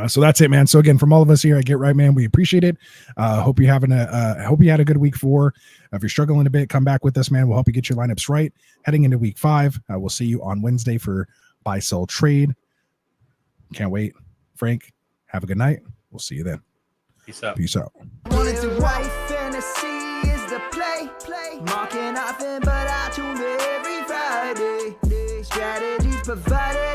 So that's it, man. So again, from all of us here at Get Right, man, we appreciate it. Hope you had a good week 4. If you're struggling a bit, come back with us, man. We'll help you get your lineups right heading into week 5. We'll see you on Wednesday for buy, sell, trade. Can't wait. Frank, have a good night. We'll see you then. Peace out. Peace out. Wanted to write fantasy is the play. Marking often, but I tune every Friday. Strategies provided.